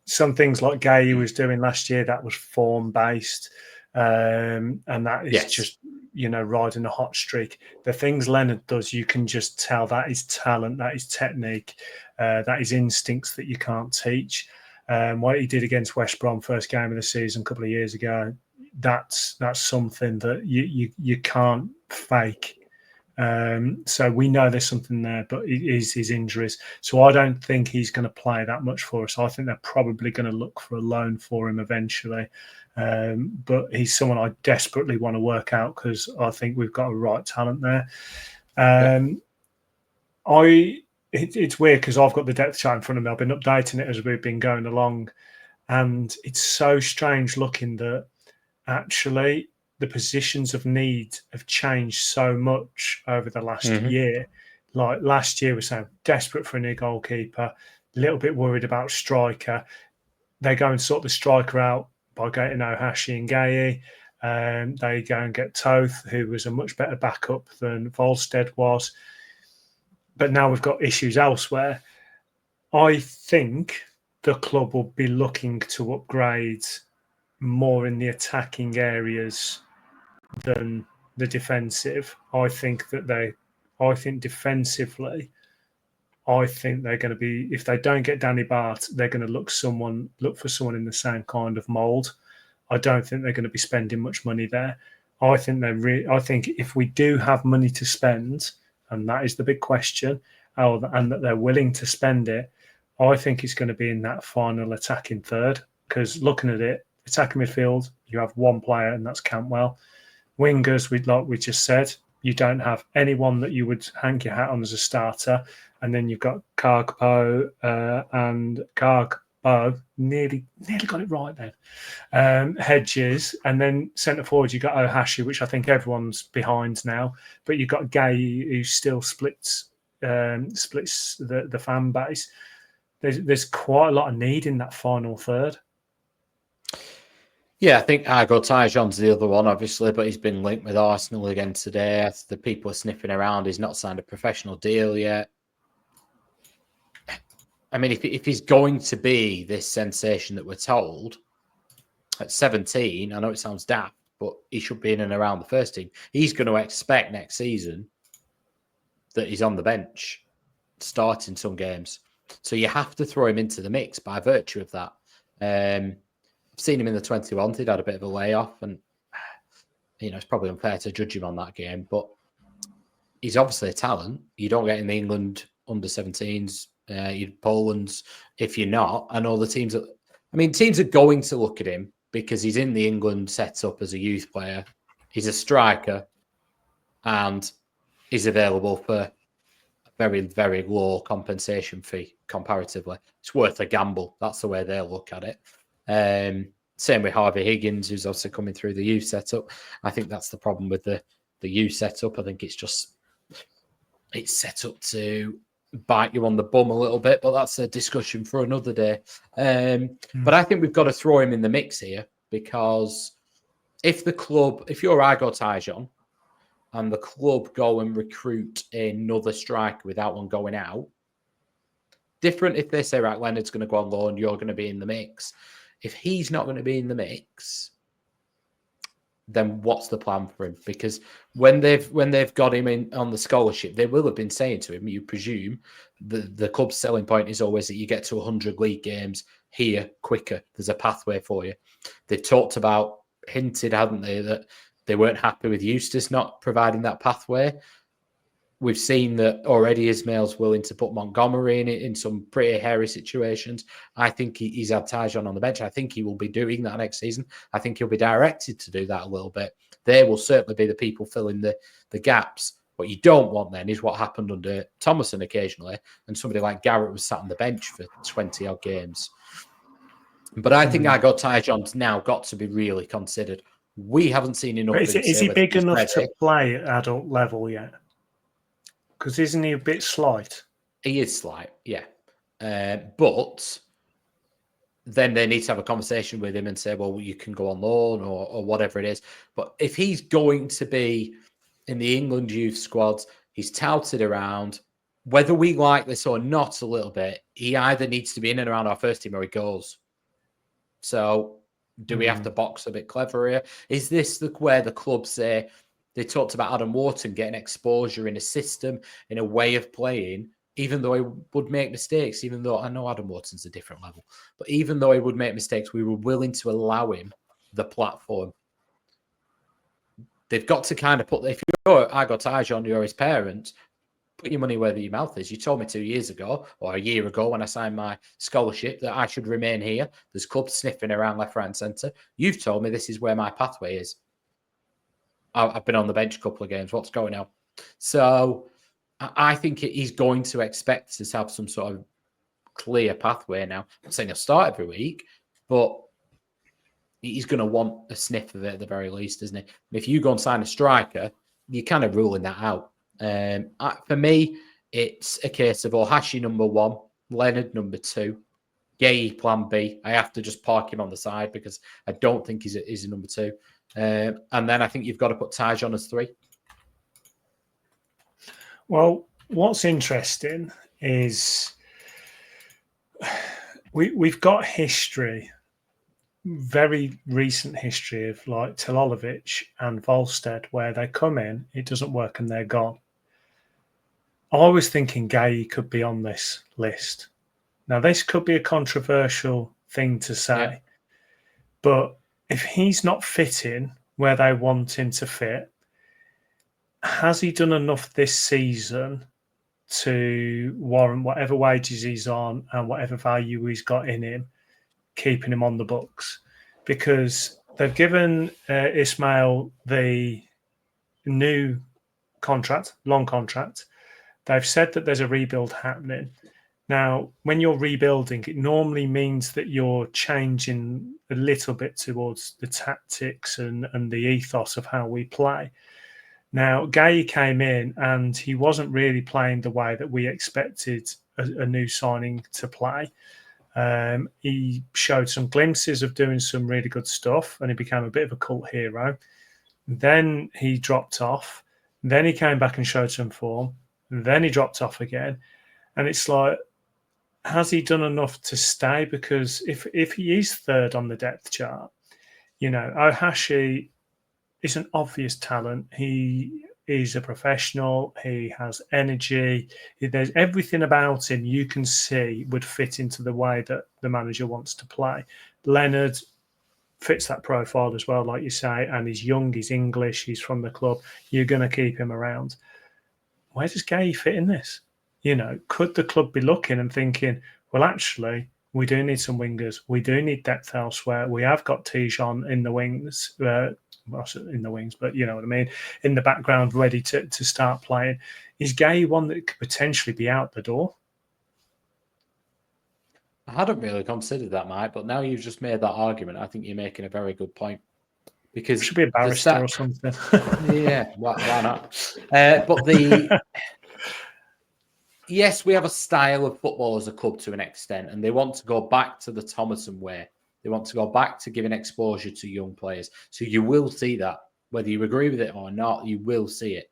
Some things like Gay was doing last year, that was form based, and that is just riding a hot streak. The things Leonard does, you can just tell that is talent, that is technique, that is instincts that you can't teach. What he did against West Brom first game of the season a couple of years ago, that's something that you can't fake. So we know there's something there, but it is his injuries. So I don't think he's going to play that much for us. I think they're probably going to look for a loan for him eventually. But he's someone I desperately want to work out because I think we've got a right talent there. It's weird because I've got the depth chart in front of me. I've been updating it as we've been going along, and it's so strange looking that actually the positions of need have changed so much over the last year. Like last year, we're saying desperate for a new goalkeeper, a little bit worried about striker. They go and sort the striker out by getting Ohashi and Gay. They go and get Toth, who was a much better backup than Volstead was. But now we've got issues elsewhere. I think the club will be looking to upgrade more in the attacking areas than the defensive. I think defensively, I think they're going to be, if they don't get Danny Bart, they're going to look for someone in the same kind of mould. I don't think they're going to be spending much money there. I think I think if we do have money to spend, and that is the big question, and that they're willing to spend it, I think it's going to be in that final attacking third. Because looking at it, Attacking midfield, you have one player, and that's Cantwell. Wingers, like we just said, you don't have anyone that you would hang your hat on as a starter. And then you've got Cargbo and Cargbo, nearly got it right then. Hedges, and then centre forward, you've got Ohashi, which I think everyone's behind now. But you've got Gay, who still splits the fan base. There's quite a lot of need in that final third. Yeah, I think Argo Tyjon's the other one, obviously, but he's been linked with Arsenal again today. The people are sniffing around. He's not signed a professional deal yet. I mean, if he's going to be this sensation that we're told, at 17, I know it sounds daft, but he should be in and around the first team. He's going to expect next season that he's on the bench, starting some games. So you have to throw him into the mix by virtue of that. I've seen him in the 21. He'd had a bit of a layoff, and it's probably unfair to judge him on that game, but he's obviously a talent. You don't get in the England under 17s, Poland's. If you're not, I know the teams are going to look at him because he's in the England setup as a youth player. He's a striker, and he's available for a very, very low compensation fee comparatively. It's worth a gamble. That's the way they'll look at it. Same with Harvey Higgins, who's also coming through the youth setup. I think that's the problem with the youth setup. I think it's set up to bite you on the bum a little bit, but that's a discussion for another day. But I think we've got to throw him in the mix here, because if you're Argo Tyjon and the club go and recruit another striker without one going out, different if they say, right, Leonard's going to go on loan, you're going to be in the mix. If he's not going to be in the mix, then what's the plan for him? Because when they've got him in on the scholarship, they will have been saying to him, you presume, the club's selling point is always that you get to 100 league games here quicker. There's a pathway for you. They've hinted, haven't they, that they weren't happy with Eustace not providing that pathway. We've seen that already Ismail's willing to put Montgomery in some pretty hairy situations. I think he's had Tyjon on the bench. I think he will be doing that next season. I think he'll be directed to do that a little bit. They will certainly be the people filling the gaps. What you don't want then is what happened under Thomason occasionally, and somebody like Garrett was sat on the bench for 20-odd games. But I think Tyjon's now got to be really considered. We haven't seen enough. Is he big enough to play at adult level yet? Because isn't he a bit slight? He is slight, yeah. But then they need to have a conversation with him and say, well, you can go on loan or whatever it is. But if he's going to be in the England youth squads, he's touted around, whether we like this or not a little bit, he either needs to be in and around our first team or he goes. So do we have to box a bit clever here? Is this where the club say, they talked about Adam Wharton getting exposure in a system, in a way of playing, even though he would make mistakes, even though I know Adam Wharton's a different level, but even though he would make mistakes, we were willing to allow him the platform. They've got to kind of if you're Argo Tyjon, you're his parents, put your money where your mouth is. You told me 2 years ago or a year ago when I signed my scholarship that I should remain here. There's clubs sniffing around left, right, and centre. You've told me this is where my pathway is. I've been on the bench a couple of games. What's going on? So I think he's going to expect us to have some sort of clear pathway now. I'm not saying he'll start every week, but he's going to want a sniff of it at the very least, isn't he? If you go and sign a striker, you're kind of ruling that out. For me, it's a case of Ohashi number 1, Leonard number 2, Gay plan B. I have to just park him on the side because I don't think he's a number 2. And then I think you've got to put Tyjon as 3. Well, what's interesting is we've got history, very recent history of like Tilalovic and Volstead, where they come in, it doesn't work, and they're gone. I was thinking Gay could be on this list. Now, this could be a controversial thing to say, but if he's not fitting where they want him to fit, has he done enough this season to warrant whatever wages he's on and whatever value he's got in him, keeping him on the books? because they've given Ismail the new contract, long contract. They've said that there's a rebuild happening. Now, when you're rebuilding, it normally means that you're changing a little bit towards the tactics and the ethos of how we play. Now, Gay came in and he wasn't really playing the way that we expected a new signing to play. He showed some glimpses of doing some really good stuff and he became a bit of a cult hero. Then he dropped off. Then he came back and showed some form. Then he dropped off again. And it's like, has he done enough to stay? Because if he is third on the depth chart, Ohashi is an obvious talent. He is a professional. He has energy. There's everything about him you can see would fit into the way that the manager wants to play. Leonard fits that profile as well, like you say, and he's young, he's English, he's from the club. You're going to keep him around. Where does Gay fit in this? Could the club be looking and thinking, well, actually, we do need some wingers. We do need depth elsewhere. We have got Tijon in the wings, but you know what I mean, in the background, ready to start playing. Is Gay one that could potentially be out the door? I hadn't really considered that, Mike, but now you've just made that argument. I think you're making a very good point. Because should be a barrister or something. Yeah, why not? Yes, we have a style of football as a club to an extent, and they want to go back to the Thomason way. They want to go back to giving exposure to young players. So you will see that. Whether you agree with it or not, you will see it.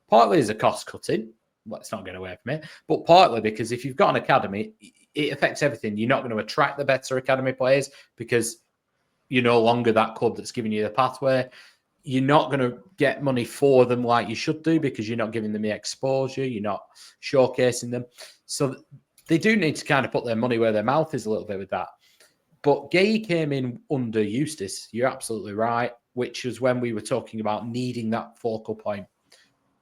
Partly as a cost cutting. Let's not get away from it. But partly because if you've got an academy, it affects everything. You're not going to attract the better academy players because you're no longer that club that's giving you the pathway. You're not going to get money for them like you should do because you're not giving them the exposure. You're not showcasing them. So they do need to kind of put their money where their mouth is a little bit with that. But Gay came in under Eustace. You're absolutely right, which was when we were talking about needing that focal point.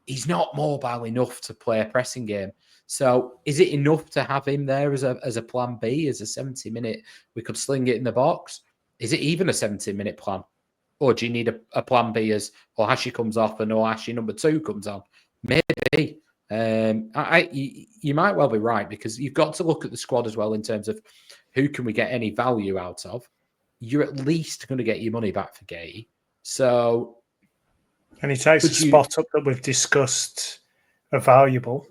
He's not mobile enough to play a pressing game. So is it enough to have him there as a plan B, as a 70-minute, we could sling it in the box? Is it even a 70-minute plan? Or do you need a plan B as Ohashi comes off and Ohashi number 2 comes on? Maybe. You might well be right because you've got to look at the squad as well in terms of who can we get any value out of. You're at least going to get your money back for Gay. So... And he takes a spot up that we've discussed are valuable.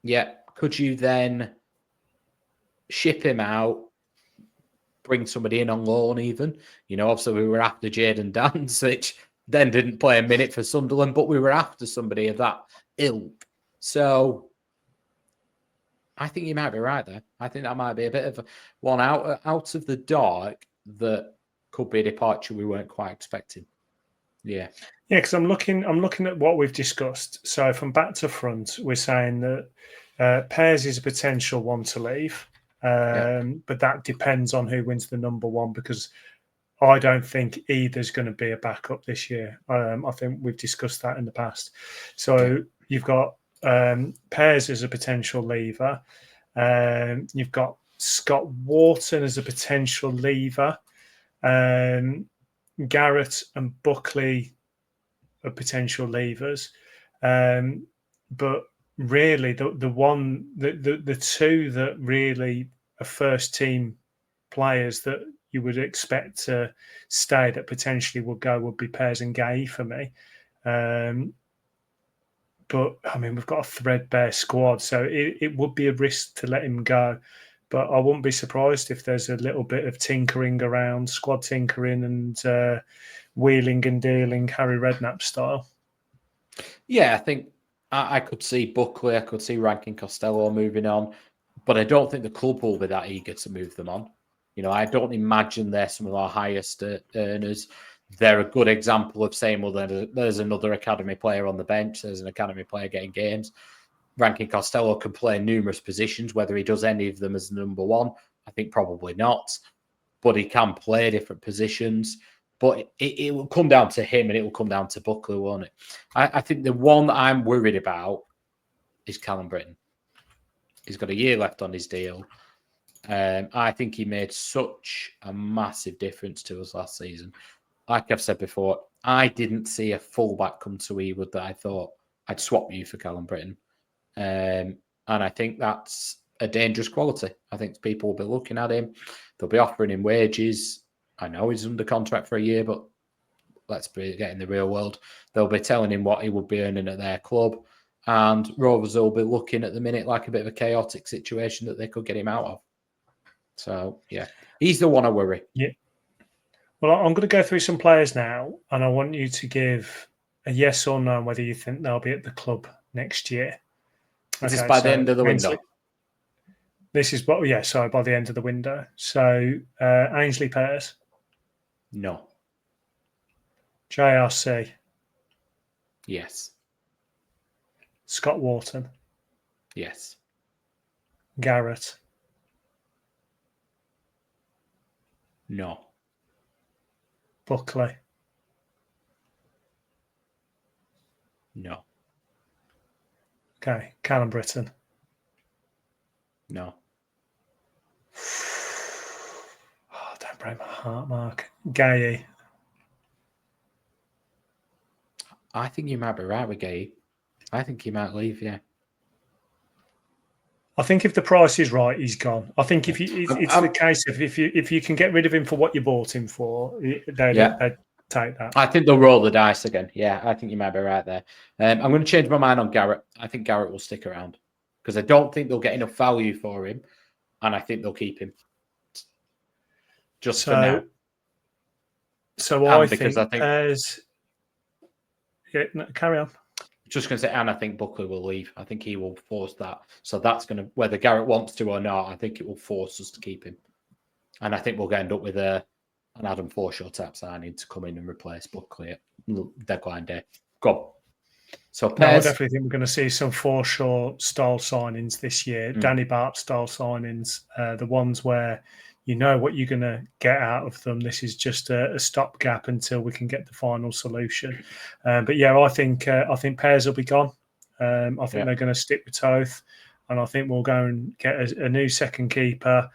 Yeah. Could you then ship him out, bring somebody in on loan even? Obviously we were after Jayden Dance, which then didn't play a minute for Sunderland, but we were after somebody of that ilk. So I think you might be right there. I think that might be a bit of one out of the dark that could be a departure we weren't quite expecting. Yeah. Yeah, because I'm looking at what we've discussed. So from back to front, we're saying that Pears is a potential one to leave. But that depends on who wins the number one because I don't think either's going to be a backup this year. I think we've discussed that in the past. So you've got Pears as a potential leaver. You've got Scott Wharton as a potential leaver. Garrett and Buckley are potential leavers. But really, the two that really are first team players that you would expect to stay that potentially would go would be Pears and Gay for me. But I mean, we've got a threadbare squad, so it would be a risk to let him go. But I wouldn't be surprised if there's a little bit of tinkering around, squad tinkering and wheeling and dealing, Harry Redknapp style. Yeah, I think I could see Buckley, I could see Rankin Costello moving on, but I don't think the club will be that eager to move them on. I don't imagine they're some of our highest earners. They're a good example of saying, well, there's another academy player on the bench, there's an academy player getting games. Rankin Costello can play numerous positions, whether he does any of them as number one, I think probably not, but he can play different positions. But it will come down to him and it will come down to Buckley, won't it? I think the one that I'm worried about is Callum Britton. He's got a year left on his deal. I think he made such a massive difference to us last season. Like I've said before, I didn't see a fullback come to Ewood that I thought I'd swap you for Callum Britton. And I think that's a dangerous quality. I think people will be looking at him. They'll be offering him wages. I know he's under contract for a year, but let's get in the real world. They'll be telling him what he would be earning at their club. And Rovers will be looking at the minute like a bit of a chaotic situation that they could get him out of. So, yeah, he's the one I worry. Yeah. Well, I'm going to go through some players now, and I want you to give a yes or no on whether you think they'll be at the club next year. Is this by the end of the window? This is by the end of the window. So, Ainsley Pears? No. JRC? Yes. Scott Wharton? Yes. Garrett? No. Buckley? No. Okay. Callum Britton? No. Oh, don't break my heart, Mark. Gay? I think you might be right with Gay. I think he might leave, yeah. I think if the price is right, he's gone. I think it's the case of if you can get rid of him for what you bought him for, they'd take that. I think they'll roll the dice again. Yeah, I think you might be right there. I'm going to change my mind on Garrett. I think Garrett will stick around because I don't think they'll get enough value for him, and I think they'll keep him just for now. So I think Pears. Yeah, no, carry on. Just going to say, and I think Buckley will leave. I think he will force that. So that's going to, whether Garrett wants to or not, I think it will force us to keep him. And I think we'll end up with an Adam Forshaw type signing to come in and replace Buckley at deadline day. Go. So I definitely think we're going to see some Forshaw style signings this year. Danny Bart style signings, the ones where you know what you're going to get out of them. This is just a stopgap until we can get the final solution. But yeah, I think Pears will be gone. I think they're going to stick with Toth, and I think we'll go and get a new second keeper,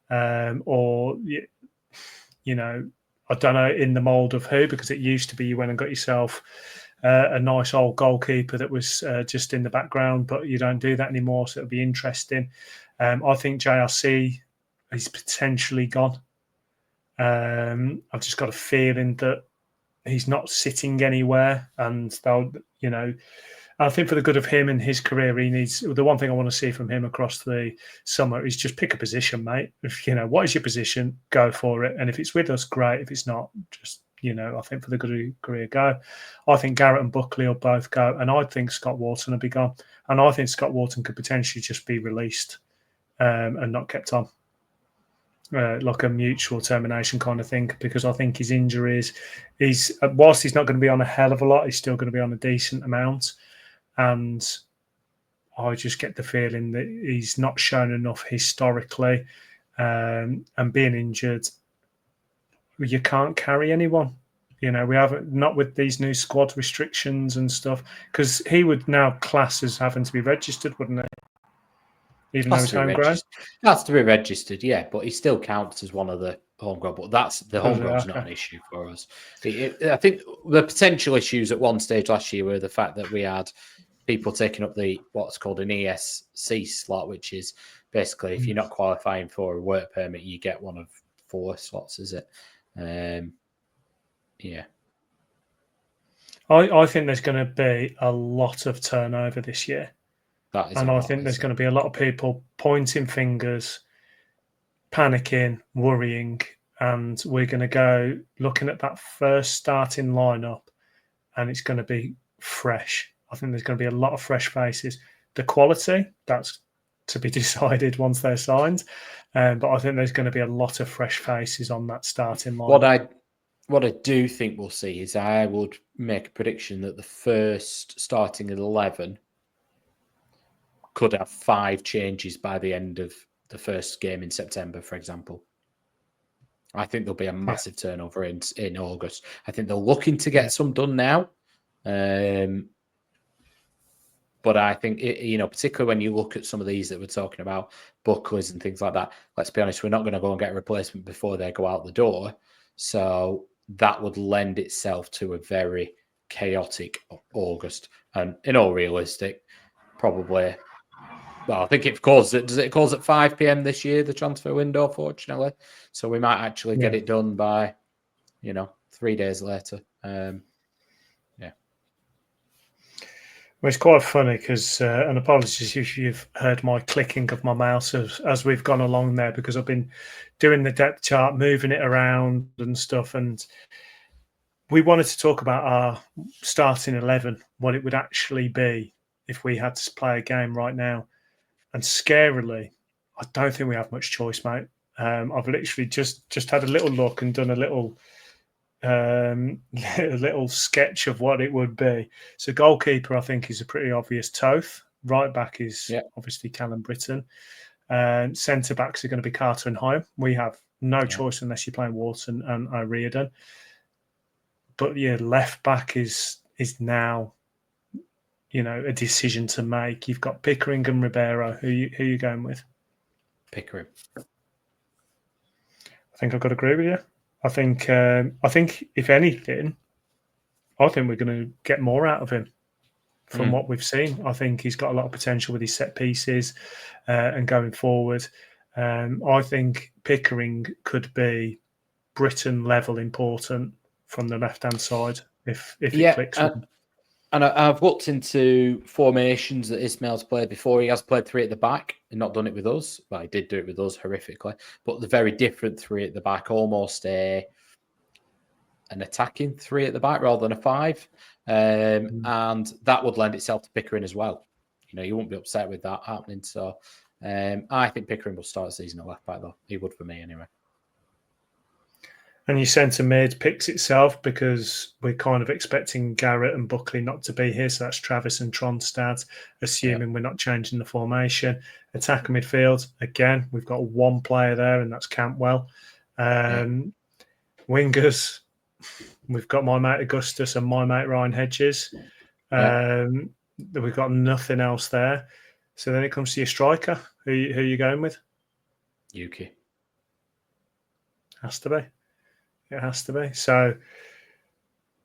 or you know, I don't know in the mould of who, because it used to be you went and got yourself a nice old goalkeeper that was just in the background, but you don't do that anymore. So it'll be interesting. I think JRC. He's potentially gone. I've just got a feeling that he's not sitting anywhere, and they'll, I think for the good of him and his career, he needs. The one thing I want to see from him across the summer is just pick a position, mate. If what is your position, go for it. And if it's with us, great. If it's not, just I think for the good of your career, go. I think Garrett and Buckley will both go, and I think Scott Wharton will be gone. And I think Scott Wharton could potentially just be released and not kept on. Like a mutual termination kind of thing, because I think his injuries, whilst he's not going to be on a hell of a lot, he's still going to be on a decent amount, and I just get the feeling that he's not shown enough historically, and being injured, you can't carry anyone. We haven't, not with these new squad restrictions and stuff, because he would now class as having to be registered, wouldn't he? Even though he's homegrown? That's to be registered, yeah, but he still counts as one of the homegrown. But that's the homegrown's not an issue for us. I think the potential issues at one stage last year were the fact that we had people taking up what's called an ESC slot, which is basically if you're not qualifying for a work permit, you get one of 4 slots, is it? Yeah. I think there's going to be a lot of turnover this year. And I think there's going to be a lot of people pointing fingers, panicking, worrying, and we're going to go looking at that first starting lineup, and it's going to be fresh. I think there's going to be a lot of fresh faces. The quality, that's to be decided once they're signed, but I think there's going to be a lot of fresh faces on that starting lineup. What I do think we'll see is I would make a prediction that the first starting 11 could have 5 changes by the end of the first game in September, for example. I think there'll be a massive turnover in August. I think they're looking to get some done now. But But I think, particularly when you look at some of these that we're talking about, Buckley's and things like that, let's be honest, we're not going to go and get a replacement before they go out the door. So that would lend itself to a very chaotic August. And in all realistic, probably, well, I think does it close at 5 p.m. this year, the transfer window, fortunately. So we might actually get it done by, 3 days later. Well, it's quite funny because, and apologies if you've heard my clicking of my mouse as we've gone along there, because I've been doing the depth chart, moving it around and stuff. And we wanted to talk about our starting 11, what it would actually be if we had to play a game right now. And scarily, I don't think we have much choice, mate. I've literally just had a little look and done a little sketch of what it would be. So goalkeeper, I think, is a pretty obvious Toth. Right back is obviously Callum Britton. Centre backs are going to be Carter and Hyam. We have no choice unless you're playing Wharton and O'Riordan. But left back is now, a decision to make. You've got Pickering and Ribeiro. Who you going with? Pickering. I think I've got to agree with you. I think if anything, I think we're going to get more out of him from what we've seen. I think he's got a lot of potential with his set pieces and going forward. I think Pickering could be Britain level important from the left hand side if it clicks. And I've looked into formations that Ismail's played before. He has played 3 at the back and not done it with us. Well, he did do it with us horrifically, but the very different 3 at the back, almost an attacking 3 at the back rather than a 5. And that would lend itself to Pickering as well. You won't be upset with that happening. So I think Pickering will start the season at left back, though. He would for me anyway. And your centre mid picks itself because we're kind of expecting Garrett and Buckley not to be here. So that's Travis and Tronstad, assuming we're not changing the formation. Attacker midfield, again, we've got one player there, and that's Campbell. Wingers, we've got my mate Augustus and my mate Ryan Hedges. We've got nothing else there. So then it comes to your striker. Who are you going with? Yuki. Has to be. It has to be. So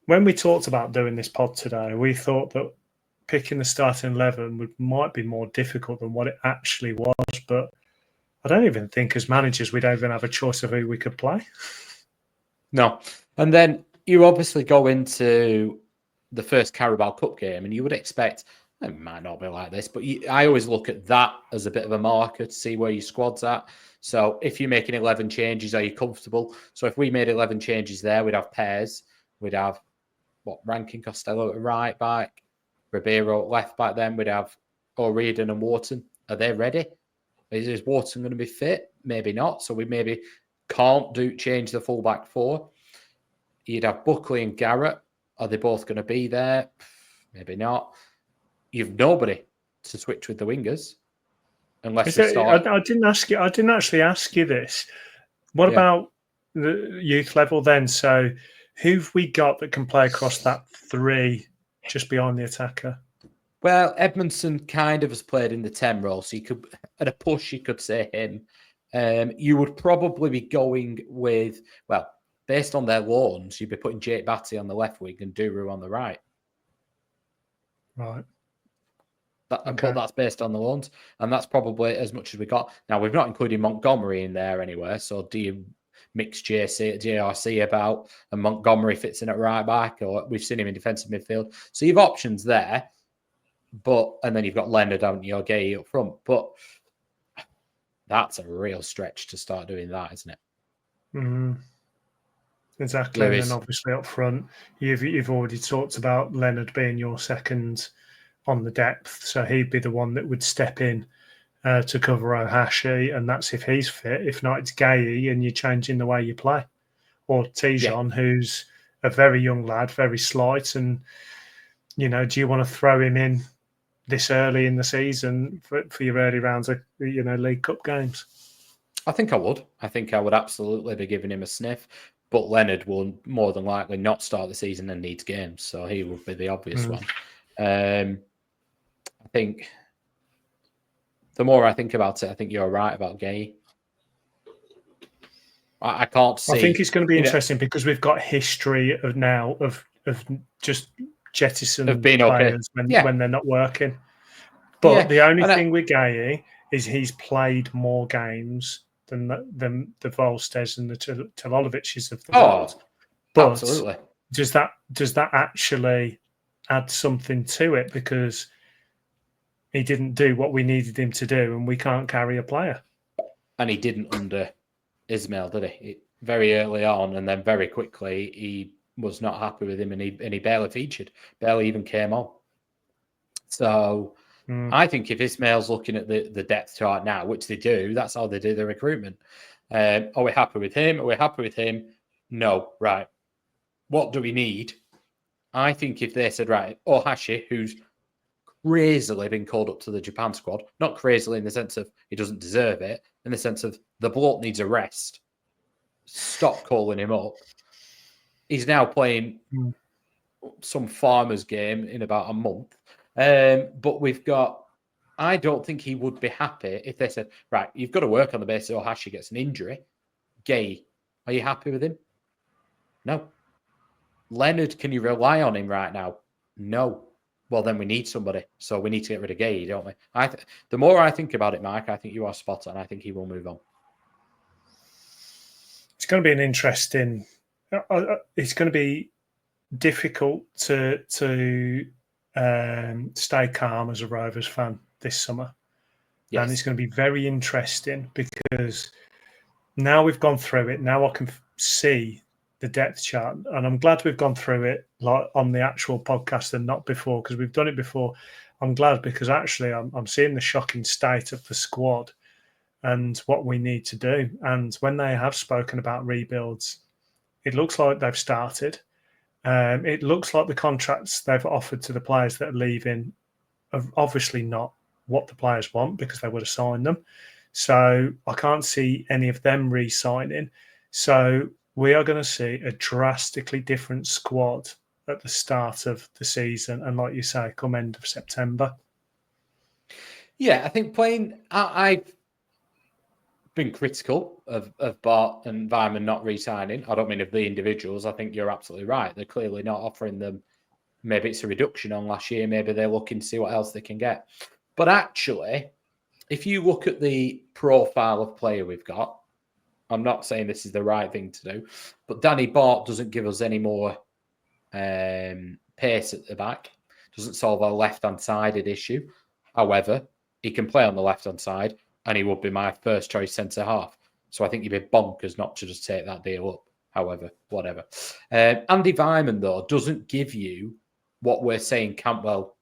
when we talked about doing this pod today, we thought that picking the starting 11 might be more difficult than what it actually was. But I don't even think as managers we don't even have a choice of who we could play. No. And then you obviously go into the first Carabao Cup game and you would expect, it might not be like this, but I always look at that as a bit of a marker to see where your squad's at. So if you're making 11 changes, are you comfortable? So if we made 11 changes there, we'd have pairs. We'd have, Rankin Costello at right back, Ribeiro at left back then. We'd have O'Riordan and Wharton. Are they ready? Is Wharton going to be fit? Maybe not. So we maybe can't change the full back 4. You'd have Buckley and Garrett. Are they both going to be there? Maybe not. You've nobody to switch with the wingers. Unless they start. I didn't ask you. I didn't actually ask you this. What about the youth level then? So, who've we got that can play across that 3 just behind the attacker? Well, Edmondson kind of has played in the 10 role, so you could, at a push, you could say him. You would probably be going with, based on their loans, you'd be putting Jake Beaty on the left wing and Duru on the right. Right. But that's based on the loans, and that's probably as much as we got. Now, we've not included Montgomery in there anywhere, so do you mix JRC about and Montgomery fits in at right back, or we've seen him in defensive midfield? So you've options there, and then you've got Leonard, haven't you, or Gay up front, but that's a real stretch to start doing that, isn't it? Mm-hmm. Exactly. And then obviously up front, you've already talked about Leonard being your second on the depth, so he'd be the one that would step in to cover Ohashi, and that's if he's fit. If not, it's Gay, and you're changing the way you play. Or Tijon, who's a very young lad, very slight, and do you want to throw him in this early in the season for your early rounds of League Cup games? I think I would. I think I would absolutely be giving him a sniff. But Leonard will more than likely not start the season and needs games, so he would be the obvious one. I think the more I think about it, I think you're right about Gay. I can't see. I think it's going to be interesting because we've got history of just jettison of being players when they're not working. But the only thing with Gay is he's played more games than the Volstes and the Telolovic's of the world. But absolutely. Does that actually add something to it? Because he didn't do what we needed him to do, and we can't carry a player. And he didn't under Ismail, did he? Very early on, and then very quickly he was not happy with him, and he barely featured, barely even came on. So I think if Ismail's looking at the depth chart now, which they do, that's how they do the recruitment. Are we happy with him? Are we happy with him? No, right. What do we need? I think if they said, right, Ohashi, who's crazily been called up to the Japan squad, not crazily in the sense of he doesn't deserve it, in the sense of the bloke needs a rest. Stop calling him up. He's now playing some farmers game in about a month. But we've got, I don't think he would be happy if they said, right, you've got to work on the basis Ohashi gets an injury. Gay, are you happy with him? No. Leonard, can you rely on him right now? No. Well, then we need somebody. So we need to get rid of Gay, don't we? The more I think about it, Mike, I think you are spot on. I think he will move on. It's going to be an interesting. It's going to be difficult to stay calm as a Rovers fan this summer, and it's going to be very interesting because now we've gone through it. Now I can see the depth chart, and I'm glad we've gone through it like on the actual podcast and not before, because we've done it before. I'm glad because actually I'm seeing the shocking state of the squad and what we need to do. And when they have spoken about rebuilds, it looks like they've started. It looks like the contracts they've offered to the players that are leaving are obviously not what the players want because they would have signed them. So I can't see any of them re-signing. So we are going to see a drastically different squad at the start of the season. And like you say, come end of September. Yeah, I think I've been critical of Bart and Weimann not re-signing. I don't mean of the individuals. I think you're absolutely right. They're clearly not offering them. Maybe it's a reduction on last year. Maybe they're looking to see what else they can get. But actually, if you look at the profile of player we've got, I'm not saying this is the right thing to do, but Danny Bart doesn't give us any more pace at the back. Doesn't solve our left-hand sided issue. However, he can play on the left-hand side, and he would be my first choice centre half. So I think you'd be bonkers not to just take that deal up. However, whatever. Andy Weimann, though, doesn't give you what we're saying Campbell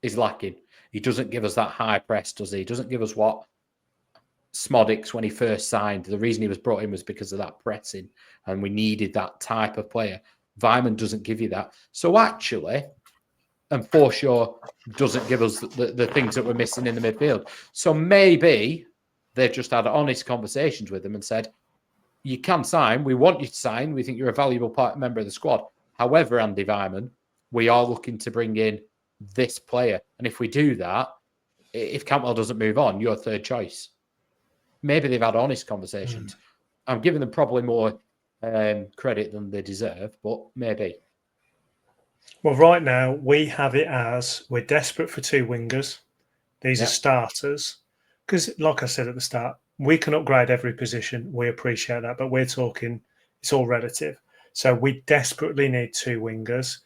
is lacking. He doesn't give us that high press, does he? He doesn't give us what Smodics, when he first signed, the reason he was brought in was because of that pressing, and we needed that type of player. Weimann doesn't give you that. So actually, and for sure, doesn't give us the things that we're missing in the midfield. So maybe they've just had honest conversations with him and said, you can sign, we want you to sign, we think you're a valuable member of the squad. However, Andy Weimann, we are looking to bring in this player. And if we do that, if Cantwell doesn't move on, you're third choice. Maybe they've had honest conversations. I'm giving them probably more credit than they deserve, but maybe. Well, right now, we have it as we're desperate for two wingers. These are starters. Because, like I said at the start, we can upgrade every position. We appreciate that. But we're talking, it's all relative. So we desperately need two wingers.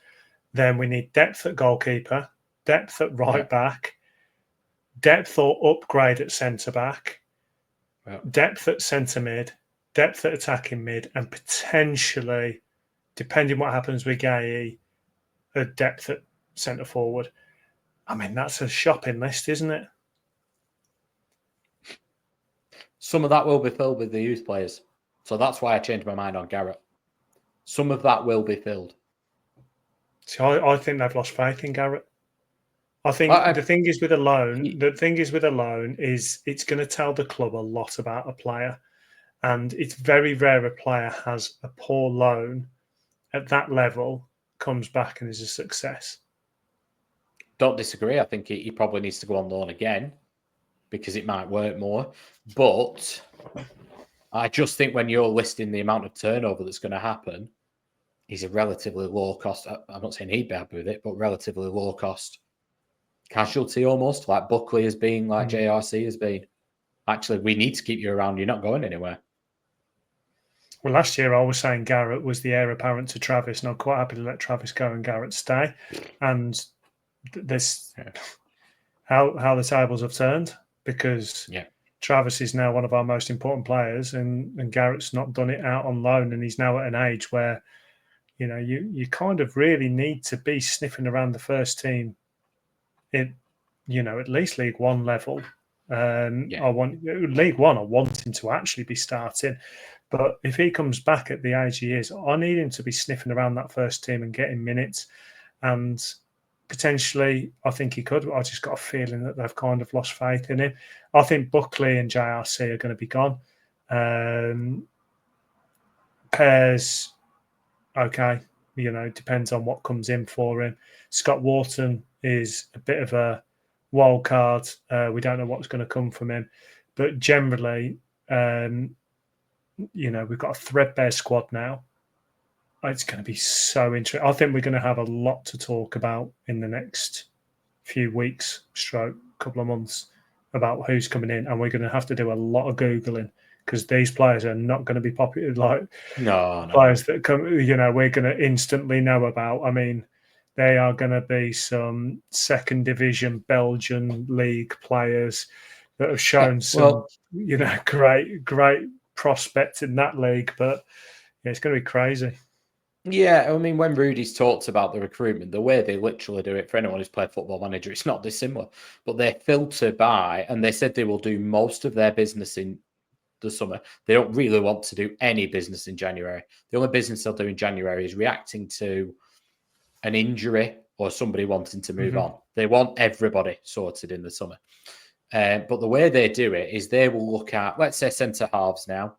Then we need depth at goalkeeper, depth at right back, depth or upgrade at centre back, depth at centre mid, depth at attacking mid, and potentially, depending what happens with Gay, a depth at centre forward. I mean, that's a shopping list, isn't it? Some of that will be filled with the youth players. So that's why I changed my mind on Garrett. Some of that will be filled. See, I think they've lost faith in Garrett. I think the thing is with a loan is it's going to tell the club a lot about a player. And it's very rare a player has a poor loan at that level, comes back and is a success. don't disagree. I think he probably needs to go on loan again because it might work more. But I just think when you're listing the amount of turnover that's going to happen, he's a relatively low cost. I'm not saying he'd be happy with it, but relatively low cost casualty almost, like Buckley has been, like JRC has been. Actually, we need to keep you around. You're not going anywhere. Well, last year I was saying Garrett was the heir apparent to Travis, and I'm quite happy to let Travis go and Garrett stay. And this, how the tables have turned, because Travis is now one of our most important players, and Garrett's not done it out on loan, and he's now at an age where, you know, you kind of really need to be sniffing around the first team in, you know, at least League One level. I want League One. I want him to actually be starting, but if he comes back at the age he is, I need him to be sniffing around that first team and getting minutes. And potentially, I think he could. I just got a feeling that they've kind of lost faith in him. I think Buckley and JRC are going to be gone. Pears, okay, you know, depends on what comes in for him. Scott Wharton is a bit of a wild card. We don't know what's going to come from him, but generally, you know, we've got a threadbare squad now. It's going to be so interesting. I think we're going to have a lot to talk about in the next few weeks, couple of months, about who's coming in, and we're going to have to do a lot of Googling, because these players are not going to be popular like players that come, you know, we're going to instantly know about. I mean, they are going to be some second division Belgian league players that have shown some, you know, great prospect in that league. But yeah, it's going to be crazy. Yeah, I mean, when Rudy's talked about the recruitment, the way they literally do it, for anyone who's played Football Manager, it's not dissimilar. But they filter by, and they said they will do most of their business in the summer. They don't really want to do any business in January. The only business they'll do in January is reacting to an injury or somebody wanting to move on. They want everybody sorted in the summer. But the way they do it is they will look at, let's say, centre halves now,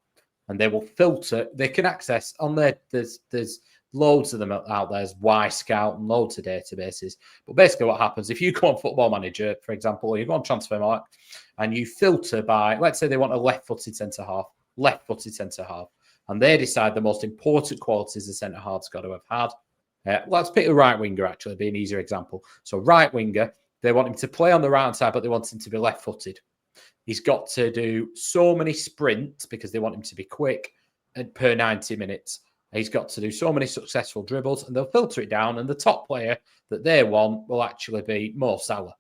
and they will filter. They can access on there. There's loads of them out there. There's Y Scout and loads of databases. But basically, what happens if you go on Football Manager, for example, or you go on Transfermarkt, and you filter by, let's say, they want a left-footed centre half, and they decide the most important qualities the centre half's got to have had. Let's pick a right winger, actually, be an easier example. So, right winger, they want him to play on the right side, but they want him to be left-footed. He's got to do so many sprints because they want him to be quick per 90 minutes. He's got to do so many successful dribbles, and they'll filter it down, and the top player that they want will actually be Mo Salah.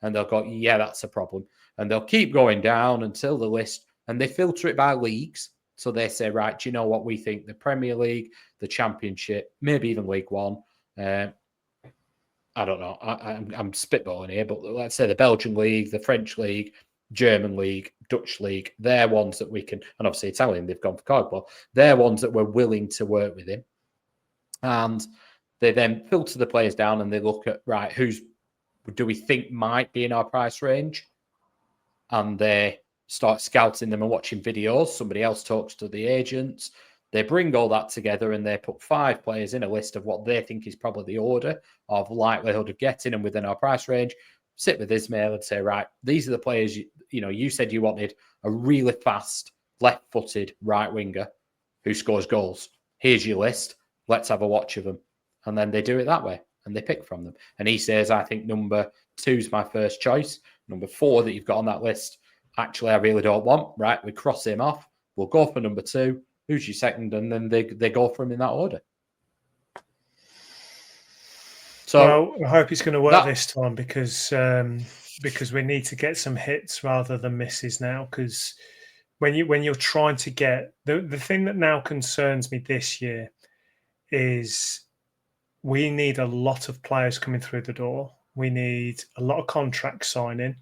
And they'll go, yeah, that's a problem. And they'll keep going down until the list, and they filter it by leagues. So they say, right, do you know what we think? The Premier League, the Championship, maybe even League One. I don't know. I'm spitballing here, but let's say the Belgian League, the French League, German League, Dutch League, they're ones that we can, and obviously Italian, they've gone for Cogba. They're ones that we're willing to work with him. And they then filter the players down and they look at, right, who's do we think might be in our price range? And they start scouting them and watching videos. Somebody else talks to the agents. They bring all that together and they put 5 players in a list of what they think is probably the order of likelihood of getting them within our price range. Sit with Ismail and say, right, these are the players, you said you wanted a really fast, left-footed right winger who scores goals. Here's your list. Let's have a watch of them. And then they do it that way and they pick from them. And he says, I think number 2 is my first choice. Number 4 that you've got on that list, actually, I really don't want. Right, we cross him off. We'll go for number 2. Who's your second? And then they go for him in that order. So, well, I hope it's going to work this time because we need to get some hits rather than misses now. Because when you're trying to get the thing that now concerns me this year is we need a lot of players coming through the door. We need a lot of contracts signing.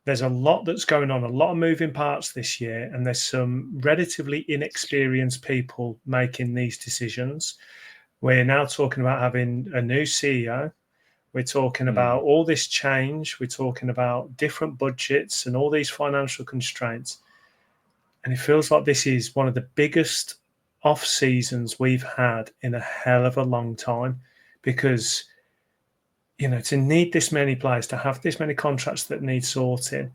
There's a lot that's going on, a lot of moving parts this year, and there's some relatively inexperienced people making these decisions. We're now talking about having a new CEO. We're talking about all this change. We're talking about different budgets and all these financial constraints. And it feels like this is one of the biggest off seasons we've had in a hell of a long time, because to need this many players, to have this many contracts that need sorting,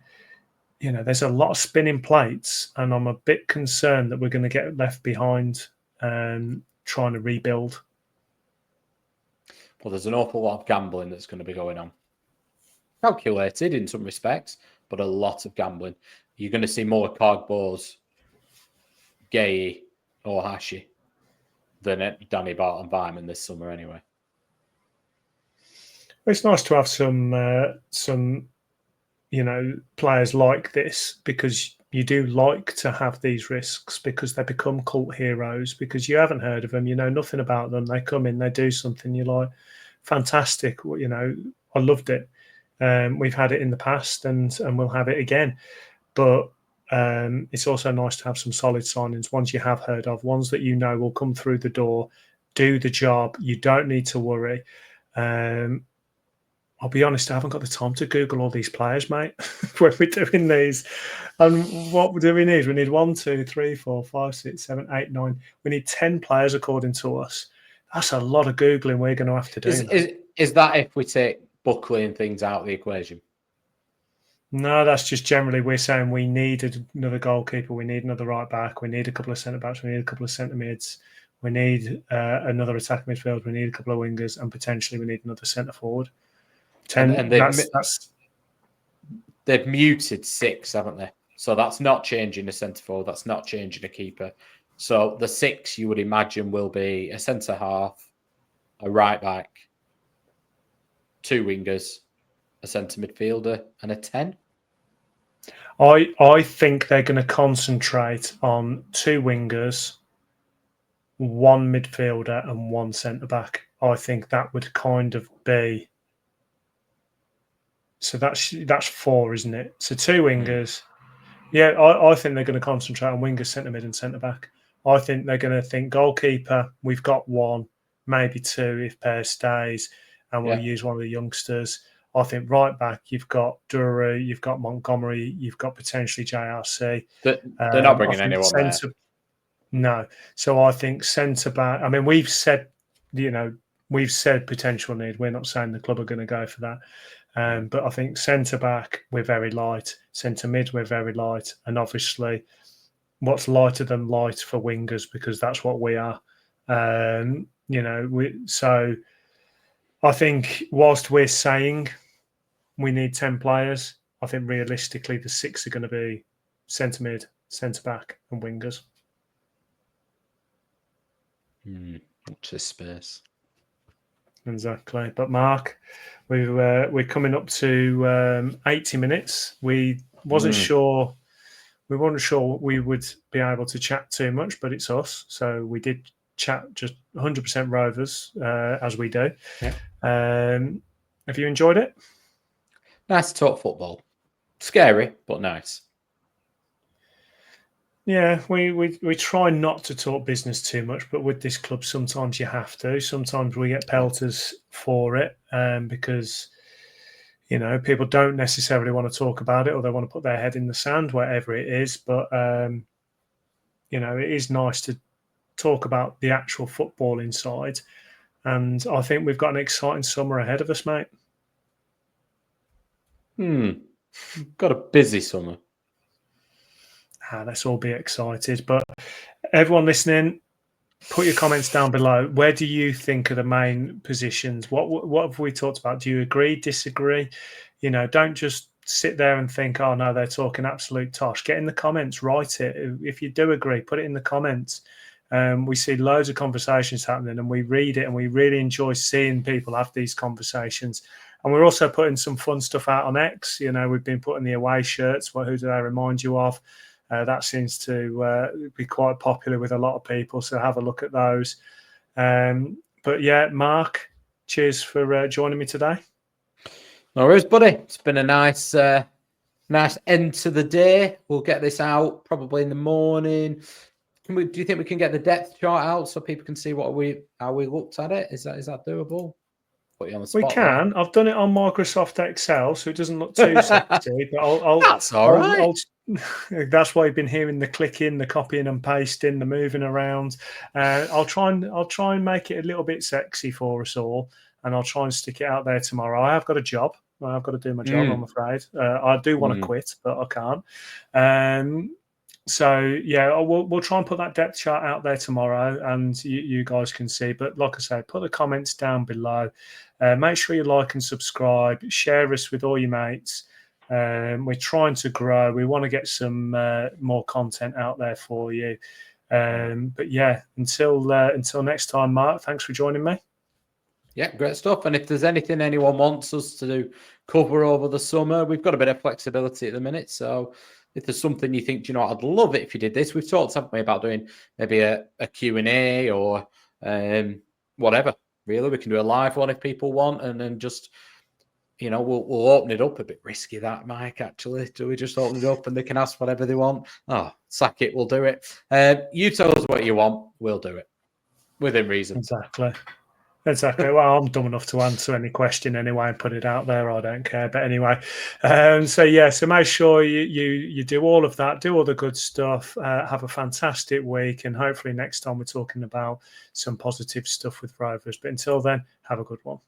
there's a lot of spinning plates, and I'm a bit concerned that we're going to get left behind trying to rebuild. Well, there's an awful lot of gambling that's going to be going on. Calculated in some respects, but a lot of gambling. You're going to see more Cogbo's, Gay, or Hashi than Danny Barton Byman this summer anyway. It's nice to have some players like this, because you do like to have these risks, because they become cult heroes, because you haven't heard of them, you know nothing about them. They come in, they do something, you're like, fantastic. I loved it. We've had it in the past, and we'll have it again. But it's also nice to have some solid signings, ones you have heard of, ones that will come through the door, do the job. You don't need to worry. I'll be honest, I haven't got the time to Google all these players, mate, when we're doing these. And what do we need? We need 1, 2, 3, 4, 5, 6, 7, 8, 9. We need 10 players, according to us. That's a lot of Googling we're going to have to do. Is that if we take Buckley and things out of the equation? No, that's just generally we're saying we need another goalkeeper, we need another right back, we need a couple of centre-backs, we need a couple of centre-mids, we need another attacking midfield, we need a couple of wingers, and potentially we need another centre-forward. 10, and they've muted 6, haven't they? So that's not changing a centre-forward, that's not changing a keeper. So the 6, you would imagine, will be a centre-half, a right-back, 2 wingers, a centre midfielder, and a 10. I think they're going to concentrate on 2 wingers, 1 midfielder, and 1 centre back. I think that would kind of be. So that's 4, isn't it? So 2 wingers. Yeah, I think they're going to concentrate on wingers, centre mid, and centre back. I think they're going to think goalkeeper. We've got 1, maybe 2 if Pear stays, and we'll use one of the youngsters. I think right back, you've got Duru, you've got Montgomery, you've got potentially JRC. They're not bringing anyone there. No. So I think centre back. I mean, we've said potential need. We're not saying the club are going to go for that. But I think centre back, we're very light. Centre mid, we're very light. And obviously, what's lighter than light for wingers, because that's what we are. So I think whilst we're saying we need 10 players, I think realistically the 6 are going to be centre mid, centre back, and wingers. Watch this space. Exactly. But Mark, we're coming up to 80 minutes. We weren't sure we would be able to chat too much, but it's us. So we did chat just 100% Rovers, as we do. Yeah. Have you enjoyed it? Nice to talk football. Scary, but nice. Yeah, we try not to talk business too much, but with this club, sometimes you have to. Sometimes we get pelters for it, because people don't necessarily want to talk about it, or they want to put their head in the sand, wherever it is. But it is nice to talk about the actual football inside, and I think we've got an exciting summer ahead of us, mate. Got a busy summer. Let's all be excited. But everyone listening, put your comments down below. Where do you think are the main positions? What have we talked about? Do you agree, disagree? Don't just sit there and think, oh no, they're talking absolute tosh. Get in the comments, write it. If you do agree, put it in the comments. We see loads of conversations happening, and we read it, and we really enjoy seeing people have these conversations. And we're also putting some fun stuff out on X. We've been putting the away shirts. Who do they remind you of? That seems to be quite popular with a lot of people, so have a look at those. But yeah, Mark, cheers for joining me today. No worries, buddy. It's been a nice end to the day. We'll get this out probably in the morning. Do you think we can get the depth chart out so people can see how we looked at it? Is that doable? Put you on the spot. We can. I've done it on Microsoft Excel, so it doesn't look too sexy. But that's all right. That's why you've been hearing the clicking, the copying and pasting, the moving around. I'll try and make it a little bit sexy for us all, and I'll try and stick it out there tomorrow. I have got a job. I've got to do my job, I'm afraid. I do want to quit, but I can't. So yeah, we'll try and put that depth chart out there tomorrow, and you guys can see. But like I say, put the comments down below. Make sure you like and subscribe. Share us with all your mates. We're trying to grow. We want to get some more content out there for you. But yeah, until next time, Mark. Thanks for joining me. Yeah, great stuff. And if there's anything anyone wants us to cover over the summer, we've got a bit of flexibility at the minute. So if there's something you think, I'd love it if you did this. We've talked, haven't we, about doing maybe a Q&A or whatever. Really, we can do a live one if people want, and then just, we'll open it up. A bit risky that, Mike, actually. Do we just open it up and they can ask whatever they want? Oh, sack it, we'll do it. You tell us what you want, we'll do it. Within reason. Exactly. Well, I'm dumb enough to answer any question anyway and put it out there. I don't care. But anyway, so make sure you do all of that, do all the good stuff, have a fantastic week, and hopefully next time we're talking about some positive stuff with Rovers. But until then, have a good one.